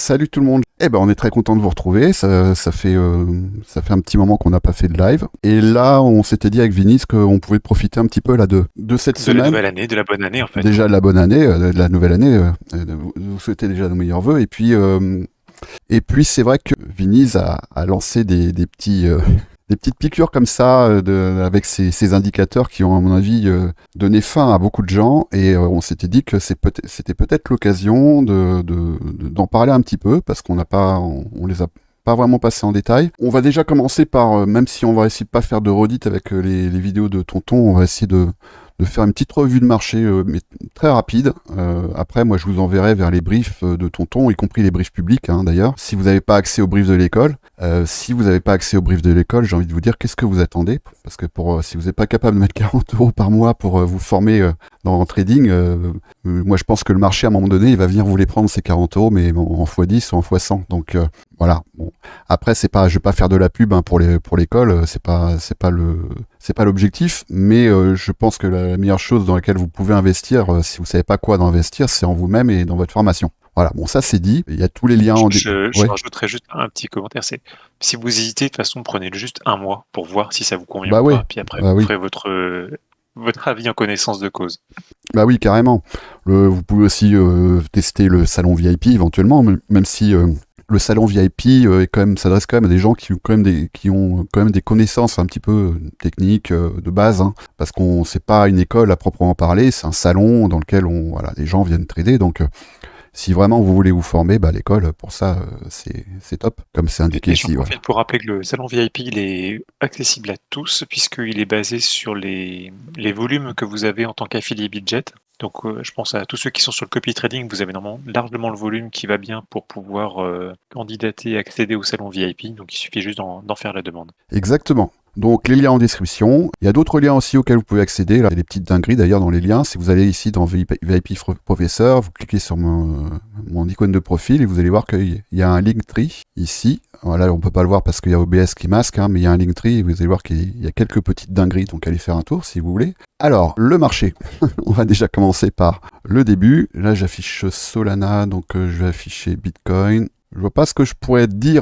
Salut tout le monde. On est très content de vous retrouver. Ça fait un petit moment qu'on n'a pas fait de live. Et là, on s'était dit avec Vinis qu'on pouvait profiter un petit peu là de cette semaine. De la nouvelle année, de la bonne année en fait. Déjà de la bonne année, de la nouvelle année. Vous souhaitez déjà nos meilleurs vœux. Et puis c'est vrai que Vinis a lancé des petits des petites piqûres comme ça avec ces indicateurs qui ont à mon avis donné faim à beaucoup de gens, et on s'était dit que c'était peut-être l'occasion d'en parler un petit peu, parce qu'on les a pas vraiment passés en détail. On va déjà commencer par, même si on va essayer de pas faire de redite avec les vidéos de Tonton, on va essayer de faire une petite revue de marché, mais très rapide. Après, moi, je vous enverrai vers les briefs de Tonton, y compris les briefs publics, d'ailleurs. Si vous n'avez pas accès aux briefs de l'école, j'ai envie de vous dire, qu'est-ce que vous attendez? Parce que si vous n'êtes pas capable de mettre 40 € par mois pour vous former dans le trading, moi, je pense que le marché, à un moment donné, il va venir vous les prendre, ces 40 €, mais en x10 ou en x100. Donc, voilà. Bon. Après, je vais pas faire de la pub pour l'école, c'est pas l'objectif, mais je pense que la meilleure chose dans laquelle vous pouvez investir, si vous savez pas quoi investir, c'est en vous-même et dans votre formation. Voilà, bon, ça c'est dit. Il y a tous les liens. Je rajouterais juste un petit commentaire, c'est si vous hésitez, de toute façon, prenez juste un mois pour voir si ça vous convient ou pas, puis après vous ferez votre avis en connaissance de cause. Bah oui, carrément. Vous pouvez aussi tester le salon VIP éventuellement, même si le salon VIP s'adresse quand même à des gens qui ont quand même des connaissances un petit peu techniques de base, parce qu'on c'est pas une école à proprement parler, c'est un salon dans lequel les gens viennent trader. Donc si vraiment vous voulez vous former, l'école pour ça c'est top, comme c'est indiqué ici. J'en profite pour rappeler que le salon VIP il est accessible à tous, puisqu'il est basé sur les volumes que vous avez en tant qu'affilié Bitget. Donc je pense à tous ceux qui sont sur le copy trading, vous avez normalement largement le volume qui va bien pour pouvoir candidater et accéder au salon VIP, donc il suffit juste d'en faire la demande. Exactement. Donc les liens en description. Il y a d'autres liens aussi auxquels vous pouvez accéder. Là, il y a des petites dingueries d'ailleurs dans les liens. Si vous allez ici dans VIP Professeur, vous cliquez sur mon icône de profil et vous allez voir qu'il y a un Linktree ici. Voilà, on peut pas le voir parce qu'il y a OBS qui masque, mais il y a un Linktree et vous allez voir qu'il y a quelques petites dingueries, donc allez faire un tour si vous voulez. Alors, le marché. On va déjà commencer par le début. Là, j'affiche Solana, donc je vais afficher Bitcoin. Je vois pas ce que je pourrais dire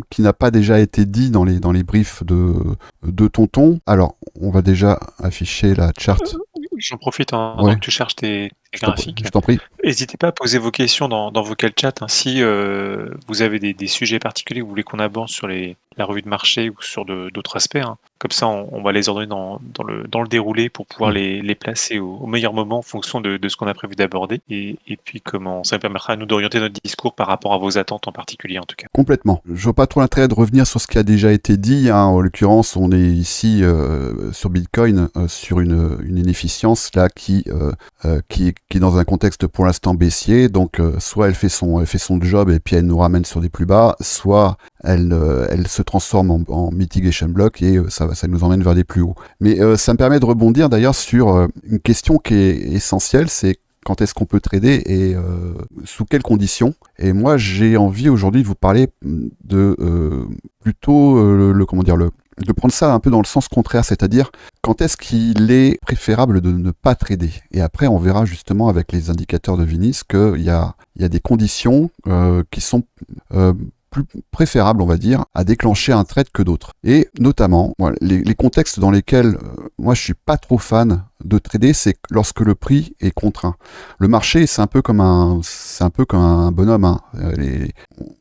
qui n'a pas déjà été dit dans les briefs de Tonton. Alors, on va déjà afficher la chart. J'en profite pendant que tu cherches tes graphiques. Je t'en prie. N'hésitez pas à poser vos questions dans Vocal Chat. Si vous avez des sujets particuliers que vous voulez qu'on aborde sur la revue de marché ou sur d'autres aspects, comme ça on va les ordonner dans le déroulé pour pouvoir les placer au meilleur moment en fonction de ce qu'on a prévu d'aborder. Et puis comment ça permettra à nous d'orienter notre discours par rapport à vos attentes en particulier en tout cas. Complètement. Je vois pas trop l'intérêt de revenir sur ce qui a déjà été dit. En l'occurrence, on est ici sur Bitcoin sur une inefficience là qui est dans un contexte pour l'instant baissier. Donc soit elle fait son job et puis elle nous ramène sur des plus bas, soit elle se transforme en mitigation block et ça nous emmène vers des plus hauts. Mais ça me permet de rebondir d'ailleurs sur une question qui est essentielle, c'est quand est-ce qu'on peut trader et sous quelles conditions. Et moi, j'ai envie aujourd'hui de vous parler de plutôt de prendre ça un peu dans le sens contraire, c'est-à-dire quand est-ce qu'il est préférable de ne pas trader. Et après, on verra justement avec les indicateurs de Vinis qu'il y a des conditions qui sont plus préférable, on va dire, à déclencher un trade que d'autres. Et notamment, les contextes dans lesquels moi je suis pas trop fan de trader, c'est lorsque le prix est contraint. Le marché, c'est un peu comme un bonhomme.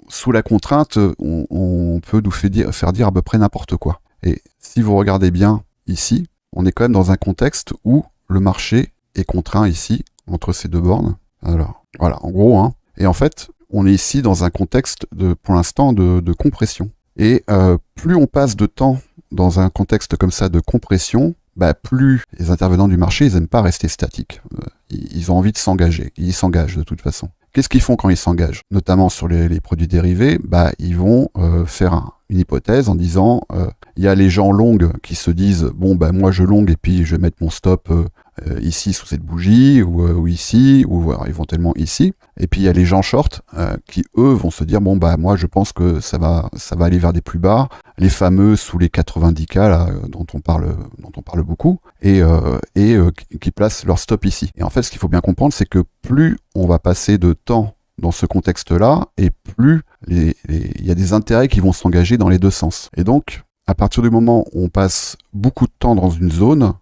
Sous la contrainte, on peut nous faire dire à peu près n'importe quoi. Et si vous regardez bien ici, on est quand même dans un contexte où le marché est contraint ici, entre ces deux bornes. Alors, voilà, en gros, Et en fait, on est ici dans un contexte pour l'instant de compression. Et plus on passe de temps dans un contexte comme ça de compression, plus les intervenants du marché, ils n'aiment pas rester statiques. Ils ont envie de s'engager. Ils s'engagent de toute façon. Qu'est-ce qu'ils font quand ils s'engagent? Notamment sur les produits dérivés, ils vont faire une hypothèse en disant, il y a les gens longues qui se disent, moi je longue et puis je vais mettre mon stop ici sous cette bougie ou ici ou éventuellement ici. Et puis il y a les gens short qui eux vont se dire moi je pense que ça va aller vers des plus bas, les fameux sous les 90K là, dont on parle beaucoup et qui placent leur stop ici. Et en fait ce qu'il faut bien comprendre c'est que plus on va passer de temps dans ce contexte-là, et plus il y a des intérêts qui vont s'engager dans les deux sens. Et donc, à partir du moment où on passe beaucoup de temps dans une zone,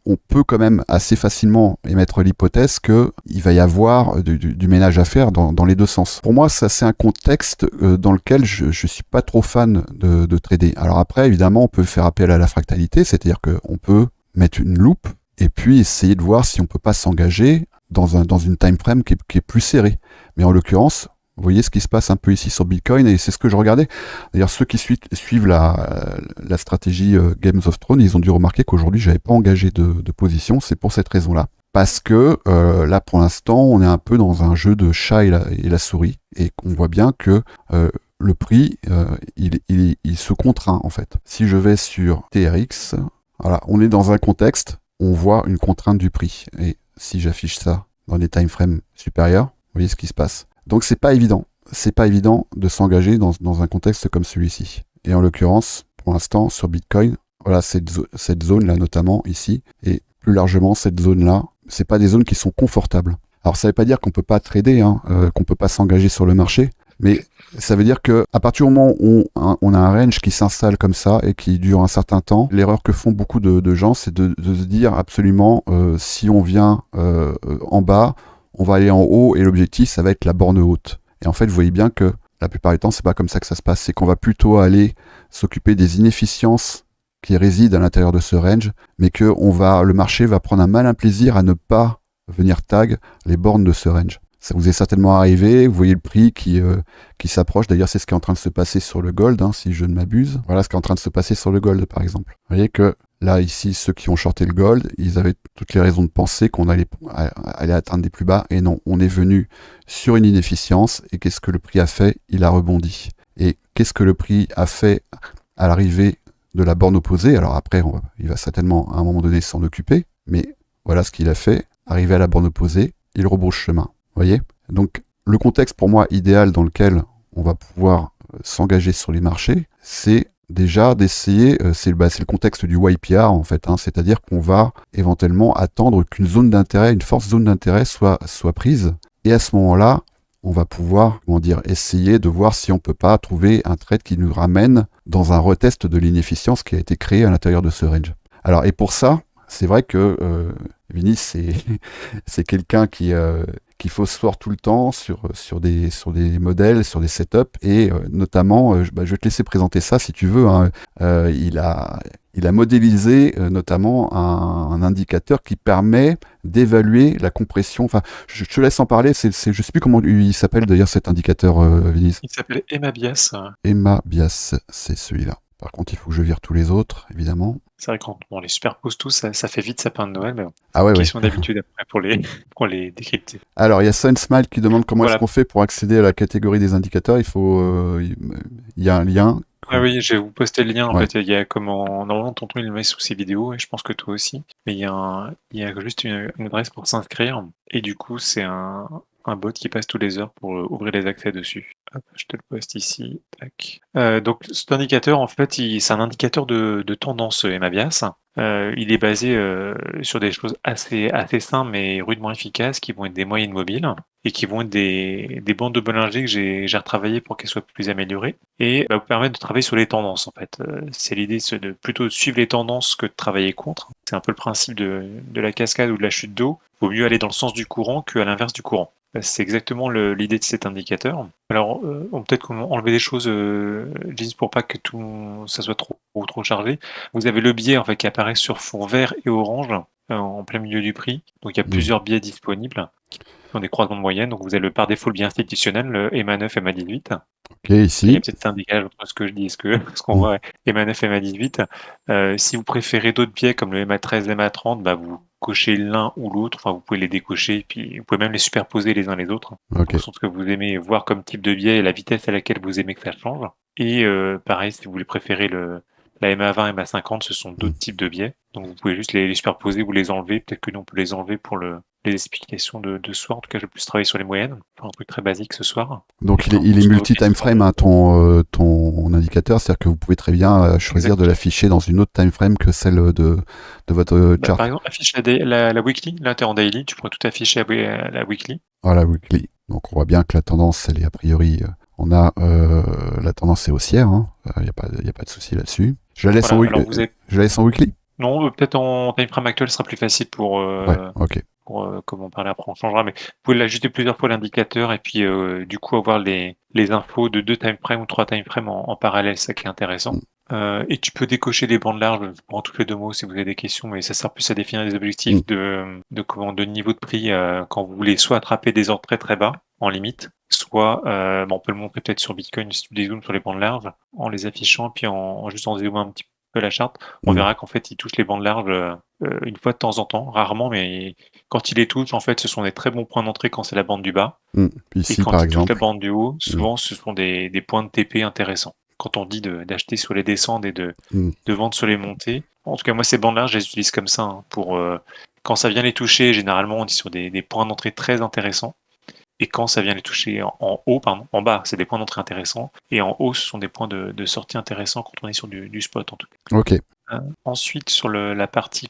on peut quand même assez facilement émettre l'hypothèse qu'il va y avoir du ménage à faire dans les deux sens. Pour moi, ça c'est un contexte dans lequel je suis pas trop fan de trader. Alors après, évidemment, on peut faire appel à la fractalité, c'est-à-dire qu'on peut mettre une loupe et puis essayer de voir si on peut pas s'engager dans une time frame qui est plus serrée. Mais en l'occurrence, vous voyez ce qui se passe un peu ici sur Bitcoin, et c'est ce que je regardais. D'ailleurs, ceux qui suivent la stratégie Games of Thrones, ils ont dû remarquer qu'aujourd'hui, j'avais pas engagé de position. C'est pour cette raison-là. Parce que là, pour l'instant, on est un peu dans un jeu de chat et la souris, et on voit bien que le prix, il se contraint, en fait. Si je vais sur TRX, voilà, on est dans un contexte, on voit une contrainte du prix. Et si j'affiche ça dans des time frames supérieurs, vous voyez ce qui se passe. Donc c'est pas évident. C'est pas évident de s'engager dans un contexte comme celui-ci. Et en l'occurrence, pour l'instant, sur Bitcoin, voilà, cette zone-là, notamment ici, et plus largement cette zone-là, c'est pas des zones qui sont confortables. Alors ça veut pas dire qu'on peut pas trader, qu'on peut pas s'engager sur le marché, mais ça veut dire que à partir du moment où on a un range qui s'installe comme ça et qui dure un certain temps, l'erreur que font beaucoup de gens, c'est de se dire absolument si on vient en bas, on va aller en haut, et l'objectif, ça va être la borne haute. Et en fait, vous voyez bien que la plupart du temps, c'est pas comme ça que ça se passe. C'est qu'on va plutôt aller s'occuper des inefficiences qui résident à l'intérieur de ce range, mais que le marché va prendre un malin plaisir à ne pas venir tag les bornes de ce range. Ça vous est certainement arrivé, vous voyez le prix qui s'approche. D'ailleurs, c'est ce qui est en train de se passer sur le gold, si je ne m'abuse. Voilà ce qui est en train de se passer sur le gold, par exemple. Vous voyez que là, ici, ceux qui ont shorté le gold, ils avaient toutes les raisons de penser qu'on allait atteindre des plus bas. Et non, on est venu sur une inefficience. Et qu'est-ce que le prix a fait? Il a rebondi. Et qu'est-ce que le prix a fait à l'arrivée de la borne opposée? Alors après, il va certainement à un moment donné s'en occuper. Mais voilà ce qu'il a fait. Arrivé à la borne opposée, il rebrousse chemin. Vous voyez? Donc, le contexte pour moi idéal dans lequel on va pouvoir s'engager sur les marchés, c'est déjà d'essayer, c'est le contexte du YPR en fait, c'est-à-dire qu'on va éventuellement attendre qu'une zone d'intérêt, une forte zone d'intérêt soit prise, et à ce moment-là, on va pouvoir, essayer de voir si on peut pas trouver un trade qui nous ramène dans un retest de l'inefficience qui a été créée à l'intérieur de ce range. Alors, et pour ça, c'est vrai que Vinny, c'est quelqu'un qu'il faut se voir tout le temps sur des modèles, sur des setups, et notamment, je vais te laisser présenter ça si tu veux. Il a modélisé notamment un indicateur qui permet d'évaluer la compression. Enfin, je te laisse en parler. Je sais plus comment il s'appelle d'ailleurs cet indicateur, Vinny. Il s'appelle Emabias. Emabias, c'est celui-là. Par contre, il faut que je vire tous les autres, évidemment. C'est vrai que quand on les superpose tous, ça fait vite sapin de Noël, mais bon. Ah ouais, Question d'habitude après pour les décrypter. Alors, il y a Sunsmile qui demande comment est-ce qu'on fait pour accéder à la catégorie des indicateurs. Il y a un lien. Ah oui, je vais vous poster le lien. En fait, il y a normalement, Tonton il le met sous ses vidéos, et je pense que toi aussi. Mais il y a juste une adresse pour s'inscrire, et du coup, c'est un bot qui passe tous les heures pour ouvrir les accès dessus. Hop, je te le poste ici. Tac. Donc cet indicateur, en fait, c'est un indicateur de tendance Emabias. Il est basé sur des choses assez simples mais rudement efficaces, qui vont être des moyennes mobiles et qui vont être des bandes de Bollinger que j'ai retravaillées pour qu'elles soient plus améliorées, et vous permettre de travailler sur les tendances. En fait, c'est l'idée de plutôt suivre les tendances que de travailler contre. C'est un peu le principe de la cascade ou de la chute d'eau. Il vaut mieux aller dans le sens du courant qu'à l'inverse du courant. C'est exactement l'idée de cet indicateur. Alors, on peut peut-être enlever des choses, juste pour pas que ça soit trop chargé. Vous avez le biais en fait qui apparaît sur fond vert et orange en plein milieu du prix. Donc il y a plusieurs biais disponibles dans des croisements de moyenne. Donc vous avez par défaut le biais institutionnel, le EMA9, EMA18. Ok, ici. Il y a peut-être un décalage entre ce que je dis et ce qu'on voit EMA9, EMA18. Si vous préférez d'autres biais comme le EMA13, EMA30, vous cochez l'un ou l'autre, enfin vous pouvez les décocher, puis vous pouvez même les superposer les uns les autres, en fonction de ce que vous aimez voir comme type de biais et la vitesse à laquelle vous aimez que ça change. Et pareil, si vous les préférez la MA20, MA50, ce sont d'autres types de biais, donc vous pouvez juste les superposer ou les enlever. Peut-être que nous on peut les enlever pour les explications de ce soir. En tout cas, je vais plus travailler sur les moyennes, enfin un truc très basique ce soir. Donc il est multi-time frame, ton indicateur, c'est-à-dire que vous pouvez très bien choisir de l'afficher dans une autre time frame que celle de votre chart. Par exemple, affiche la weekly, là tu es en daily, tu pourrais tout afficher à la weekly. Voilà, weekly. Donc on voit bien que la tendance, elle est a priori, la tendance est haussière, hein. Y a pas de souci là-dessus. Voilà, alors vous avez... Je la laisse en weekly? Non, peut-être en time frame actuel, ce sera plus facile Ouais, ok. comment parler après, on changera, mais vous pouvez l'ajuster plusieurs fois l'indicateur et puis du coup avoir les infos de 2 time frames ou 3 time frames en parallèle, c'est ça qui est intéressant. Mm. Et tu peux décocher les bandes larges, je prends toutes les 2 mots si vous avez des questions, mais ça sert plus à définir des Mm. objectifs de niveau de prix quand vous voulez soit attraper des ordres très très bas en limite, soit on peut le montrer peut-être sur Bitcoin si tu dézoomes sur les bandes larges en les affichant, puis juste en zoomant un petit peu la charte, on Mm. verra qu'en fait il touche les bandes larges une fois de temps en temps, rarement, mais quand il les touche, en fait, ce sont des très bons points d'entrée quand c'est la bande du bas. Mm. Et Ici, par quand il touche la exemple. bande du haut, Mm. souvent, ce sont des points de TP intéressants. Quand on dit d'acheter sur les descentes et Mm. de vendre sur les montées. En tout cas, moi, ces bandes-là, je les utilise comme ça. Hein, quand ça vient les toucher, généralement, on est sur des points d'entrée très intéressants. Et quand ça vient les toucher en haut, pardon, en bas, c'est des points d'entrée intéressants. Et en haut, ce sont des points de sortie intéressants quand on est sur du spot, en tout cas. Ok. Ensuite, sur la partie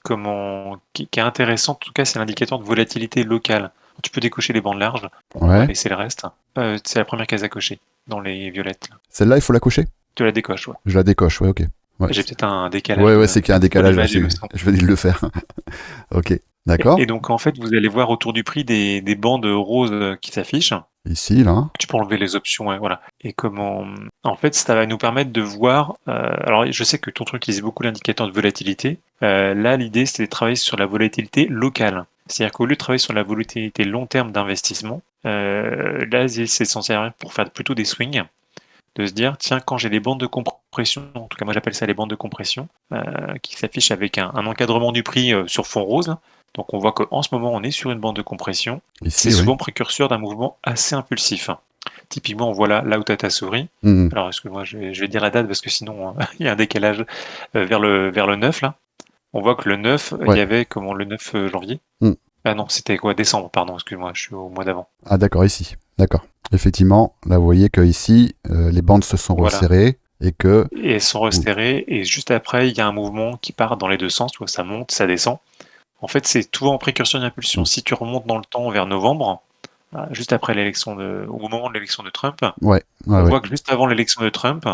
qui est intéressante, en tout cas, c'est l'indicateur de volatilité locale. Tu peux décocher les bandes larges. On va Ouais. laisser le reste. C'est la première case à cocher dans les violettes. Là. Celle-là, il faut la cocher? Tu la décoches, ouais. Je la décoche, ouais, ok. Ouais, J'ai peut-être un décalage. ouais, c'est qu'il y a un décalage d'image, il me là-dessus. semble. Je venais de le faire. Ok. D'accord. Et donc, en fait, vous allez voir autour du prix des bandes roses qui s'affichent. Ici, là. Tu peux enlever les options, ouais, voilà. Et en fait, ça va nous permettre de voir. Alors, je sais que ton truc utilise beaucoup l'indicateur de volatilité. Là, l'idée, c'était de travailler sur la volatilité locale. C'est-à-dire qu'au lieu de travailler sur la volatilité long terme d'investissement, là, c'est censé servir pour faire plutôt des swings, de se dire, tiens, quand j'ai les bandes de compression, en tout cas, moi j'appelle ça les bandes de compression, qui s'affichent avec un encadrement du prix sur fond rose. Là. Donc, on voit qu'en ce moment, on est sur une bande de compression. Ici, C'est oui. souvent précurseur d'un mouvement assez impulsif. Typiquement, on voit là où tu as ta souris. Mm. Alors, excuse-moi, je vais dire la date parce que sinon, il y a un décalage vers le 9, là. On voit que le 9, il Ouais. y avait le 9 janvier. Mm. Ah non, c'était quoi? Décembre, pardon, excuse-moi, je suis au mois d'avant. Ah, d'accord, ici. D'accord. Effectivement, là, vous voyez que ici, les bandes se sont Voilà. resserrées et que. Et elles sont resserrées, et juste après, il y a un mouvement qui part dans les deux sens, tu vois, ça monte, ça descend. En fait, c'est tout en précurseur d'impulsion. Mm. Si tu remontes dans le temps vers novembre, juste après au moment de l'élection de Trump, Ouais. Ouais, on ouais. voit que juste avant l'élection de Trump,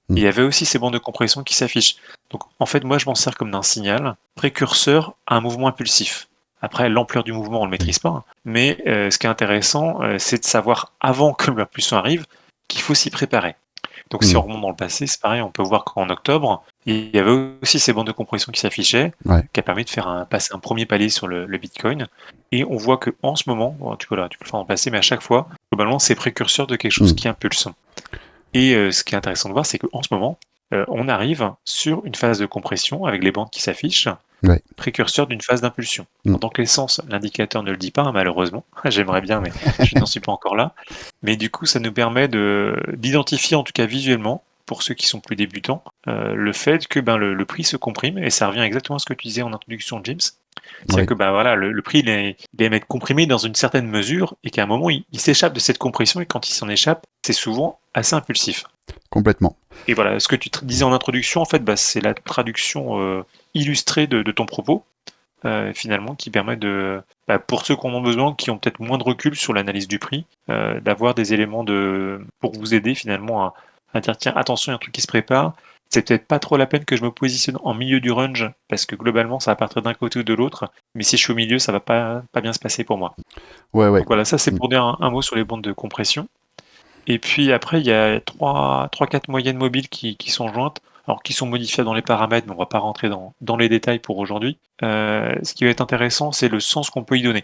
Mm. il y avait aussi ces bandes de compression qui s'affichent. Donc en fait, moi je m'en sers comme d'un signal précurseur à un mouvement impulsif. Après, l'ampleur du mouvement, on le maîtrise pas. Hein. Mais ce qui est intéressant, c'est de savoir avant que l'impulsion arrive qu'il faut s'y préparer. Donc si Mm. on remonte dans le passé, c'est pareil, on peut voir qu'en octobre, il y avait aussi ces bandes de compression qui s'affichaient, Ouais. qui a permis de passer un premier palier sur le Bitcoin. Et on voit que en ce moment, bon, tu peux le faire dans le passé, mais à chaque fois, globalement, c'est précurseur de quelque chose Mm. qui impulse. Et ce qui est intéressant de voir, c'est qu'en ce moment, on arrive sur une phase de compression avec les bandes qui s'affichent, Ouais. précurseur d'une phase d'impulsion. Mm. En tant que l'essence, l'indicateur ne le dit pas, hein, malheureusement. J'aimerais bien, mais je n'en suis pas encore là. Mais du coup, ça nous permet d'identifier, en tout cas visuellement, pour ceux qui sont plus débutants, le fait que le prix se comprime, et ça revient exactement à ce que tu disais en introduction, James. C'est-à-dire Ouais. que voilà, le prix il aime être comprimé dans une certaine mesure, et qu'à un moment, il s'échappe de cette compression, et quand il s'en échappe, c'est souvent assez impulsif. Complètement. Et voilà, ce que tu disais en introduction, en fait, c'est la traduction illustrée de ton propos, finalement, qui permet pour ceux qui en ont besoin, qui ont peut-être moins de recul sur l'analyse du prix, d'avoir des éléments pour vous aider finalement à dire tiens, attention, il y a un truc qui se prépare. C'est peut-être pas trop la peine que je me positionne en milieu du range, parce que globalement, ça va partir d'un côté ou de l'autre. Mais si je suis au milieu, ça va pas bien se passer pour moi. Ouais, ouais. Donc voilà, ça c'est Mm. pour dire un mot sur les bandes de compression. Et puis après, il y a 3-4 moyennes mobiles qui sont jointes, alors qui sont modifiées dans les paramètres, mais on ne va pas rentrer dans les détails pour aujourd'hui. Ce qui va être intéressant, c'est le sens qu'on peut y donner.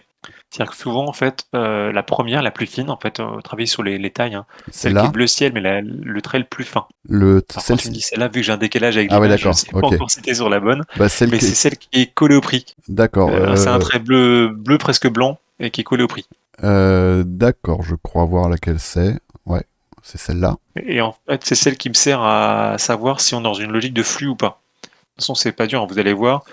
C'est-à-dire que souvent, en fait, la première, la plus fine, en fait, travailler sur les tailles, hein, celle qui est Celle-là, bleu ciel, mais le trait le plus fin. le, Alors quand tu me celle-ci. dis celle-là, vu que j'ai un décalage avec Ah ouais, l'image, je ne d'accord. sais pas Ok. encore si t'es sur la bonne, Bah, celle mais qui c'est est. celle qui est collée au prix. D'accord. C'est un trait bleu presque blanc et qui est collé au prix. D'accord, je crois voir laquelle c'est. Ouais, c'est celle-là. Et en fait, c'est celle qui me sert à savoir si on est dans une logique de flux ou pas. De toute façon, c'est pas dur, hein, vous allez voir.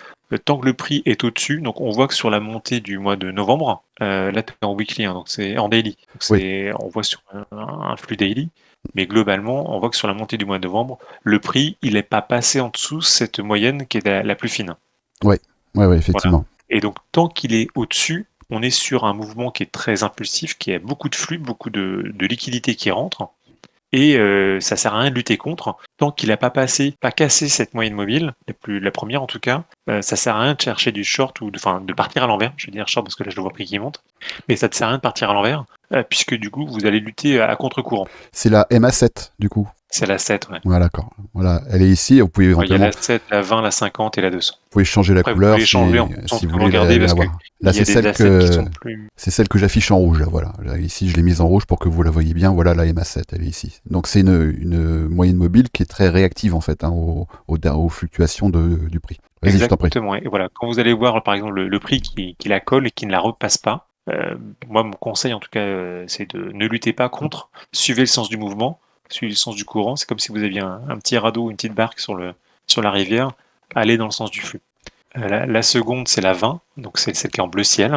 Tant que le prix est au-dessus, donc on voit que sur la montée du mois de novembre, là tu es en weekly, hein, donc c'est en daily. Donc on voit sur un flux daily, mais globalement, on voit que sur la montée du mois de novembre, le prix, il n'est pas passé en dessous cette moyenne qui est la plus fine. Ouais, ouais, Voilà. effectivement. Et donc, tant qu'il est au-dessus, on est sur un mouvement qui est très impulsif, qui a beaucoup de flux, beaucoup de liquidité qui rentre. Et ça sert à rien de lutter contre. Tant qu'il n'a pas cassé cette moyenne mobile, la première en tout cas, ça sert à rien de chercher du short ou de partir à l'envers. Je vais dire short parce que là je le vois prix qui monte. Mais ça ne sert à rien de partir à l'envers, puisque du coup vous allez lutter à contre-courant. C'est la MA7 du coup. C'est la 7, ouais. Voilà, d'accord. Voilà, elle est ici. Vous pouvez Il y a éventuellement, la 7, la 20, la 50 et la 200. vous pouvez changer la Après, vous couleur pouvez si, changer en fonction si de ce vous que vous voulez regardez, parce l'avoir. que Là, il y a c'est des celle assets qui sont que plus... c'est celle que j'affiche en rouge. Là, voilà. Là, ici, je l'ai mise en rouge pour que vous la voyez bien. Voilà, la MA7, elle est ici. Donc, c'est une moyenne mobile qui est très réactive en fait aux fluctuations du prix. Vas-y, je t'en prie. Exactement. Et voilà, quand vous allez voir par exemple le prix qui la colle et qui ne la repasse pas, moi mon conseil en tout cas, c'est de ne lutter pas contre, suivez le sens du mouvement, suivez le sens du courant. C'est comme si vous aviez un petit radeau, une petite barque sur la rivière, allez dans le sens du flux. La seconde, c'est la 20, donc c'est celle qui est en bleu ciel,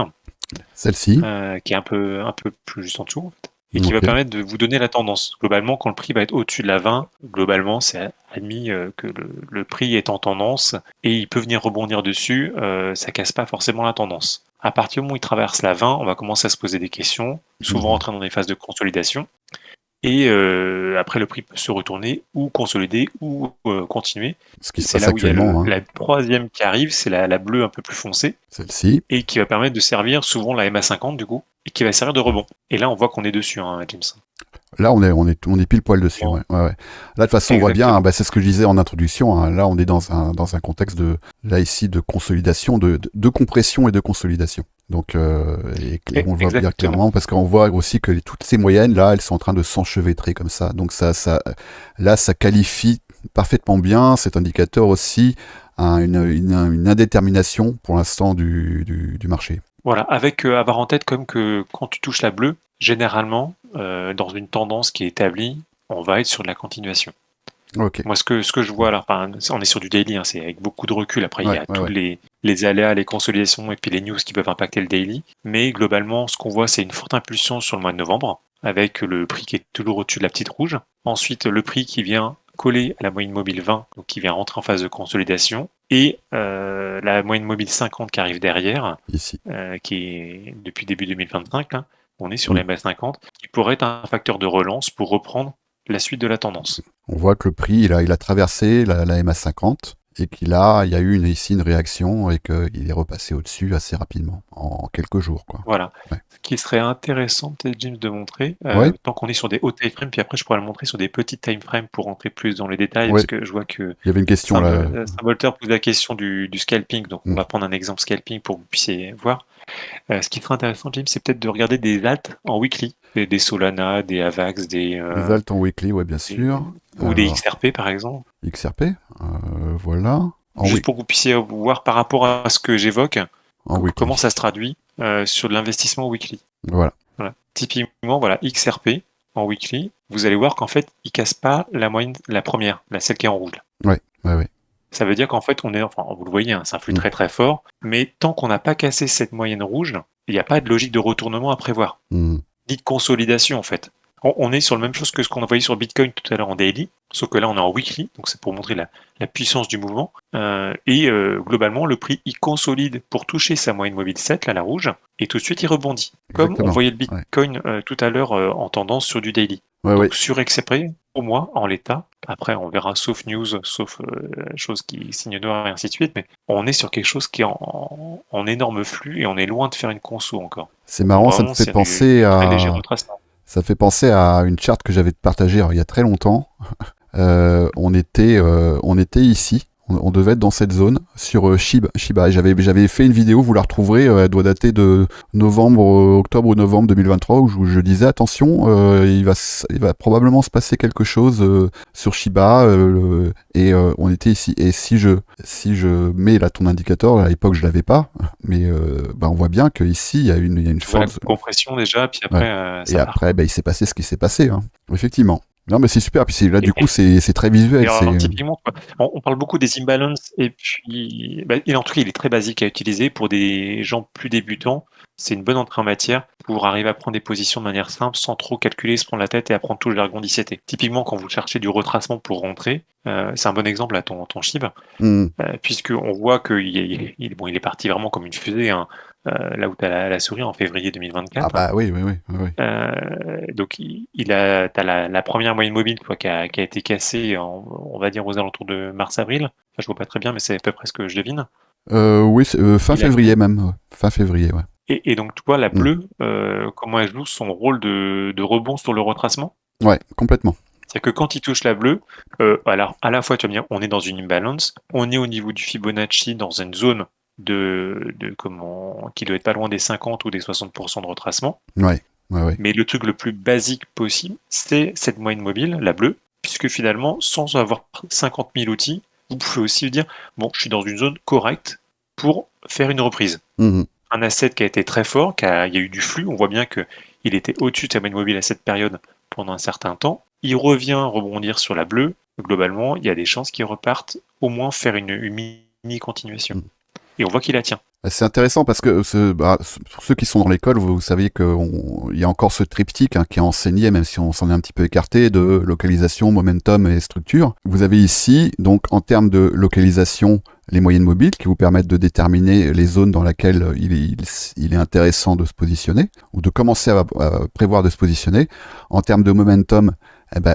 Celle-ci. qui est un peu plus juste en dessous, en fait, et qui va Ok. permettre de vous donner la tendance. Globalement, quand le prix va être au-dessus de la 20, globalement, c'est admis que le prix est en tendance et il peut venir rebondir dessus, ça casse pas forcément la tendance. À partir du moment où il traverse la 20, on va commencer à se poser des questions, souvent Mhm. entrer dans des phases de consolidation. Et après, le prix peut se retourner ou consolider ou continuer. Ce qui Et se c'est passe là où il y a actuellement. Hein. la troisième qui arrive, c'est la bleue un peu plus foncée, Celle-ci. et qui va permettre de servir souvent la MA50 du coup, et qui va servir de rebond. Et là, on voit qu'on est dessus, hein, James. Là, on est pile poil dessus. Bon, Ouais, ouais, ouais. Là, de toute façon, on voit bien, hein, exactement. bah, c'est ce que je disais en introduction. Hein. Là, on est dans un contexte là ici, de consolidation, de compression et de consolidation. Donc, on le voit bien Exactement. clairement parce qu'on voit aussi que toutes ces moyennes là, elles sont en train de s'enchevêtrer comme ça. Donc là, ça qualifie parfaitement bien cet indicateur aussi à une indétermination pour l'instant du marché. Voilà, avec avoir en tête comme que quand tu touches la bleue, généralement, dans une tendance qui est établie, on va être sur de la continuation. Ok. Moi, ce que je vois là, enfin, on est sur du daily, hein, c'est avec beaucoup de recul. Après, il y Ouais, a ouais, tous ouais. les aléas, les consolidations et puis les news qui peuvent impacter le daily. Mais globalement, ce qu'on voit, c'est une forte impulsion sur le mois de novembre, avec le prix qui est toujours au-dessus de la petite rouge. Ensuite, le prix qui vient coller à la moyenne mobile 20, donc qui vient rentrer en phase de consolidation. Et la moyenne mobile 50 qui arrive derrière, Ici. qui est depuis début 2025, là, on est sur Mm. la MA50, qui pourrait être un facteur de relance pour reprendre la suite de la tendance. On voit que le prix, il a traversé la MA50 et il y a eu ici une réaction et qu'il est repassé au-dessus assez rapidement, en quelques jours, quoi. Voilà. Ouais. Ce qui serait intéressant, peut-être, James, de montrer, Ouais, tant qu'on est sur des hauts time frames, puis après, je pourrais le montrer sur des petits time frames pour rentrer plus dans les détails, parce ouais. que je vois que Il y avait une question là. Saint-Voltaire pose la question du scalping, donc on Mm. va prendre un exemple scalping pour que vous puissiez voir. Ce qui serait intéressant, James, c'est peut-être de regarder des alts en weekly, des Solana, des Avax, Les alts en weekly, ouais, bien sûr. ou des Alors, XRP, par exemple. XRP, voilà. Juste pour que vous puissiez voir par rapport à ce que j'évoque, En comment weekly. ça se traduit sur de l'investissement weekly. Voilà. Voilà. Typiquement, voilà, XRP en weekly, vous allez voir qu'en fait, il casse pas la moyenne, la première, celle qui est en rouge. Là. Ouais, ouais, ouais. Ça veut dire qu'en fait, enfin, vous le voyez, hein, c'est un flux Mm. très très fort, mais tant qu'on n'a pas cassé cette moyenne rouge, il n'y a pas de logique de retournement à prévoir, Mm. ni de consolidation en fait. On est sur la même chose que ce qu'on a voyé sur Bitcoin tout à l'heure en daily, sauf que là on est en weekly, donc c'est pour montrer la puissance du mouvement. Globalement, le prix il consolide pour toucher sa moyenne mobile 7, là la rouge, et tout de suite il rebondit. Comme on Exactement. voyait le Ouais, Bitcoin tout à l'heure en tendance sur du daily. ouais, ouais. Donc sur XRP, pour moi, en l'état, après on verra sauf news, sauf choses qui signent noir et ainsi de suite, mais on est sur quelque chose qui est en énorme flux et on est loin de faire une conso encore. C'est Donc marrant, ça me vraiment, fait c'est du penser très léger à. retracement. Ça fait penser à une charte que j'avais partagée il y a très longtemps. On était ici. On devait être dans cette zone sur Shiba. Et j'avais fait une vidéo, vous la retrouverez, elle doit dater de octobre ou novembre 2023, où je disais attention, il va probablement se passer quelque chose sur Shiba, on était ici. Et si je mets là ton indicateur, à l'époque je l'avais pas, mais on voit bien qu'ici il y a une Tu vois la forte. compression déjà, puis Ouais. après Et ça part. après, il s'est passé ce qui s'est passé, hein. Effectivement. Non, mais c'est super. Puis là, Et, du coup, c'est très visuel. alors, typiquement, on parle beaucoup des imbalances, et puis, en tout cas, il est très basique à utiliser pour des gens plus débutants. C'est une bonne entrée en matière pour arriver à prendre des positions de manière simple, sans trop calculer, se prendre la tête et apprendre tout le jargon d'ICT. Typiquement, quand vous cherchez du retracement pour rentrer, c'est un bon exemple à ton Shiba, Hmm. puisqu'on voit qu'il il est parti vraiment comme une fusée, hein. là où tu as la souris en février Ah 2024. bah oui, oui, oui, oui, oui. Donc t'as la première moyenne mobile quoi, qui a été cassée, on va dire aux alentours de mars-avril. Enfin, je vois pas très bien, mais c'est à peu près ce que je devine. Oui, fin Il a février même. Ouais. Fin février, ouais. et donc tu vois la Mm. bleue, comment elle joue son rôle de rebond sur le retracement. Ouais, complètement. C'est que quand il touche la bleue, alors à la fois tu vas me dire on est dans une imbalance, on est au niveau du Fibonacci dans une zone de comment qui doit être pas loin des 50 ou des 60% de retracement. Ouais, ouais, ouais. Mais le truc le plus basique possible, c'est cette moyenne mobile, la bleue, puisque finalement, sans avoir 50 000 outils, vous pouvez aussi dire, bon, je suis dans une zone correcte pour faire une reprise. Mhm. Un asset qui a été très fort, il y a eu du flux, on voit bien qu'il était au-dessus de sa moyenne mobile à cette période pendant un certain temps. Il revient rebondir sur la bleue. Globalement, il y a des chances qu'il reparte au moins faire une mini-continuation. Mhm. Et on voit qu'il la tient. C'est intéressant parce que pour ceux qui sont dans l'école, vous savez qu'il y a encore ce triptyque qui est enseigné, même si on s'en est un petit peu écarté, de localisation, momentum et structure. Vous avez ici, donc en termes de localisation, les moyennes mobiles qui vous permettent de déterminer les zones dans lesquelles il est intéressant de se positionner, ou de commencer à prévoir de se positionner. En termes de momentum,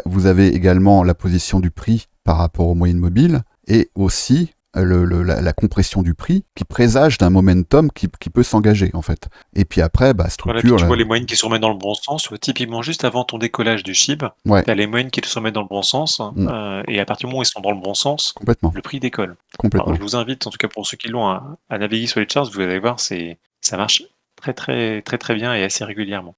vous avez également la position du prix par rapport aux moyennes mobiles, et aussi la compression du prix qui présage d'un momentum qui peut s'engager en fait. Et puis après, Voilà, puis structure. tu vois les moyennes qui se remettent dans le bon sens. Typiquement, juste avant ton décollage du SHIB, Ouais. tu as les moyennes qui se remettent dans le bon sens. Et à partir du moment où ils sont dans le bon sens, Complètement. le prix décolle. Complètement. Alors, je vous invite, en tout cas pour ceux qui l'ont, à naviguer sur les charts. Vous allez voir, ça marche très très très très bien et assez régulièrement.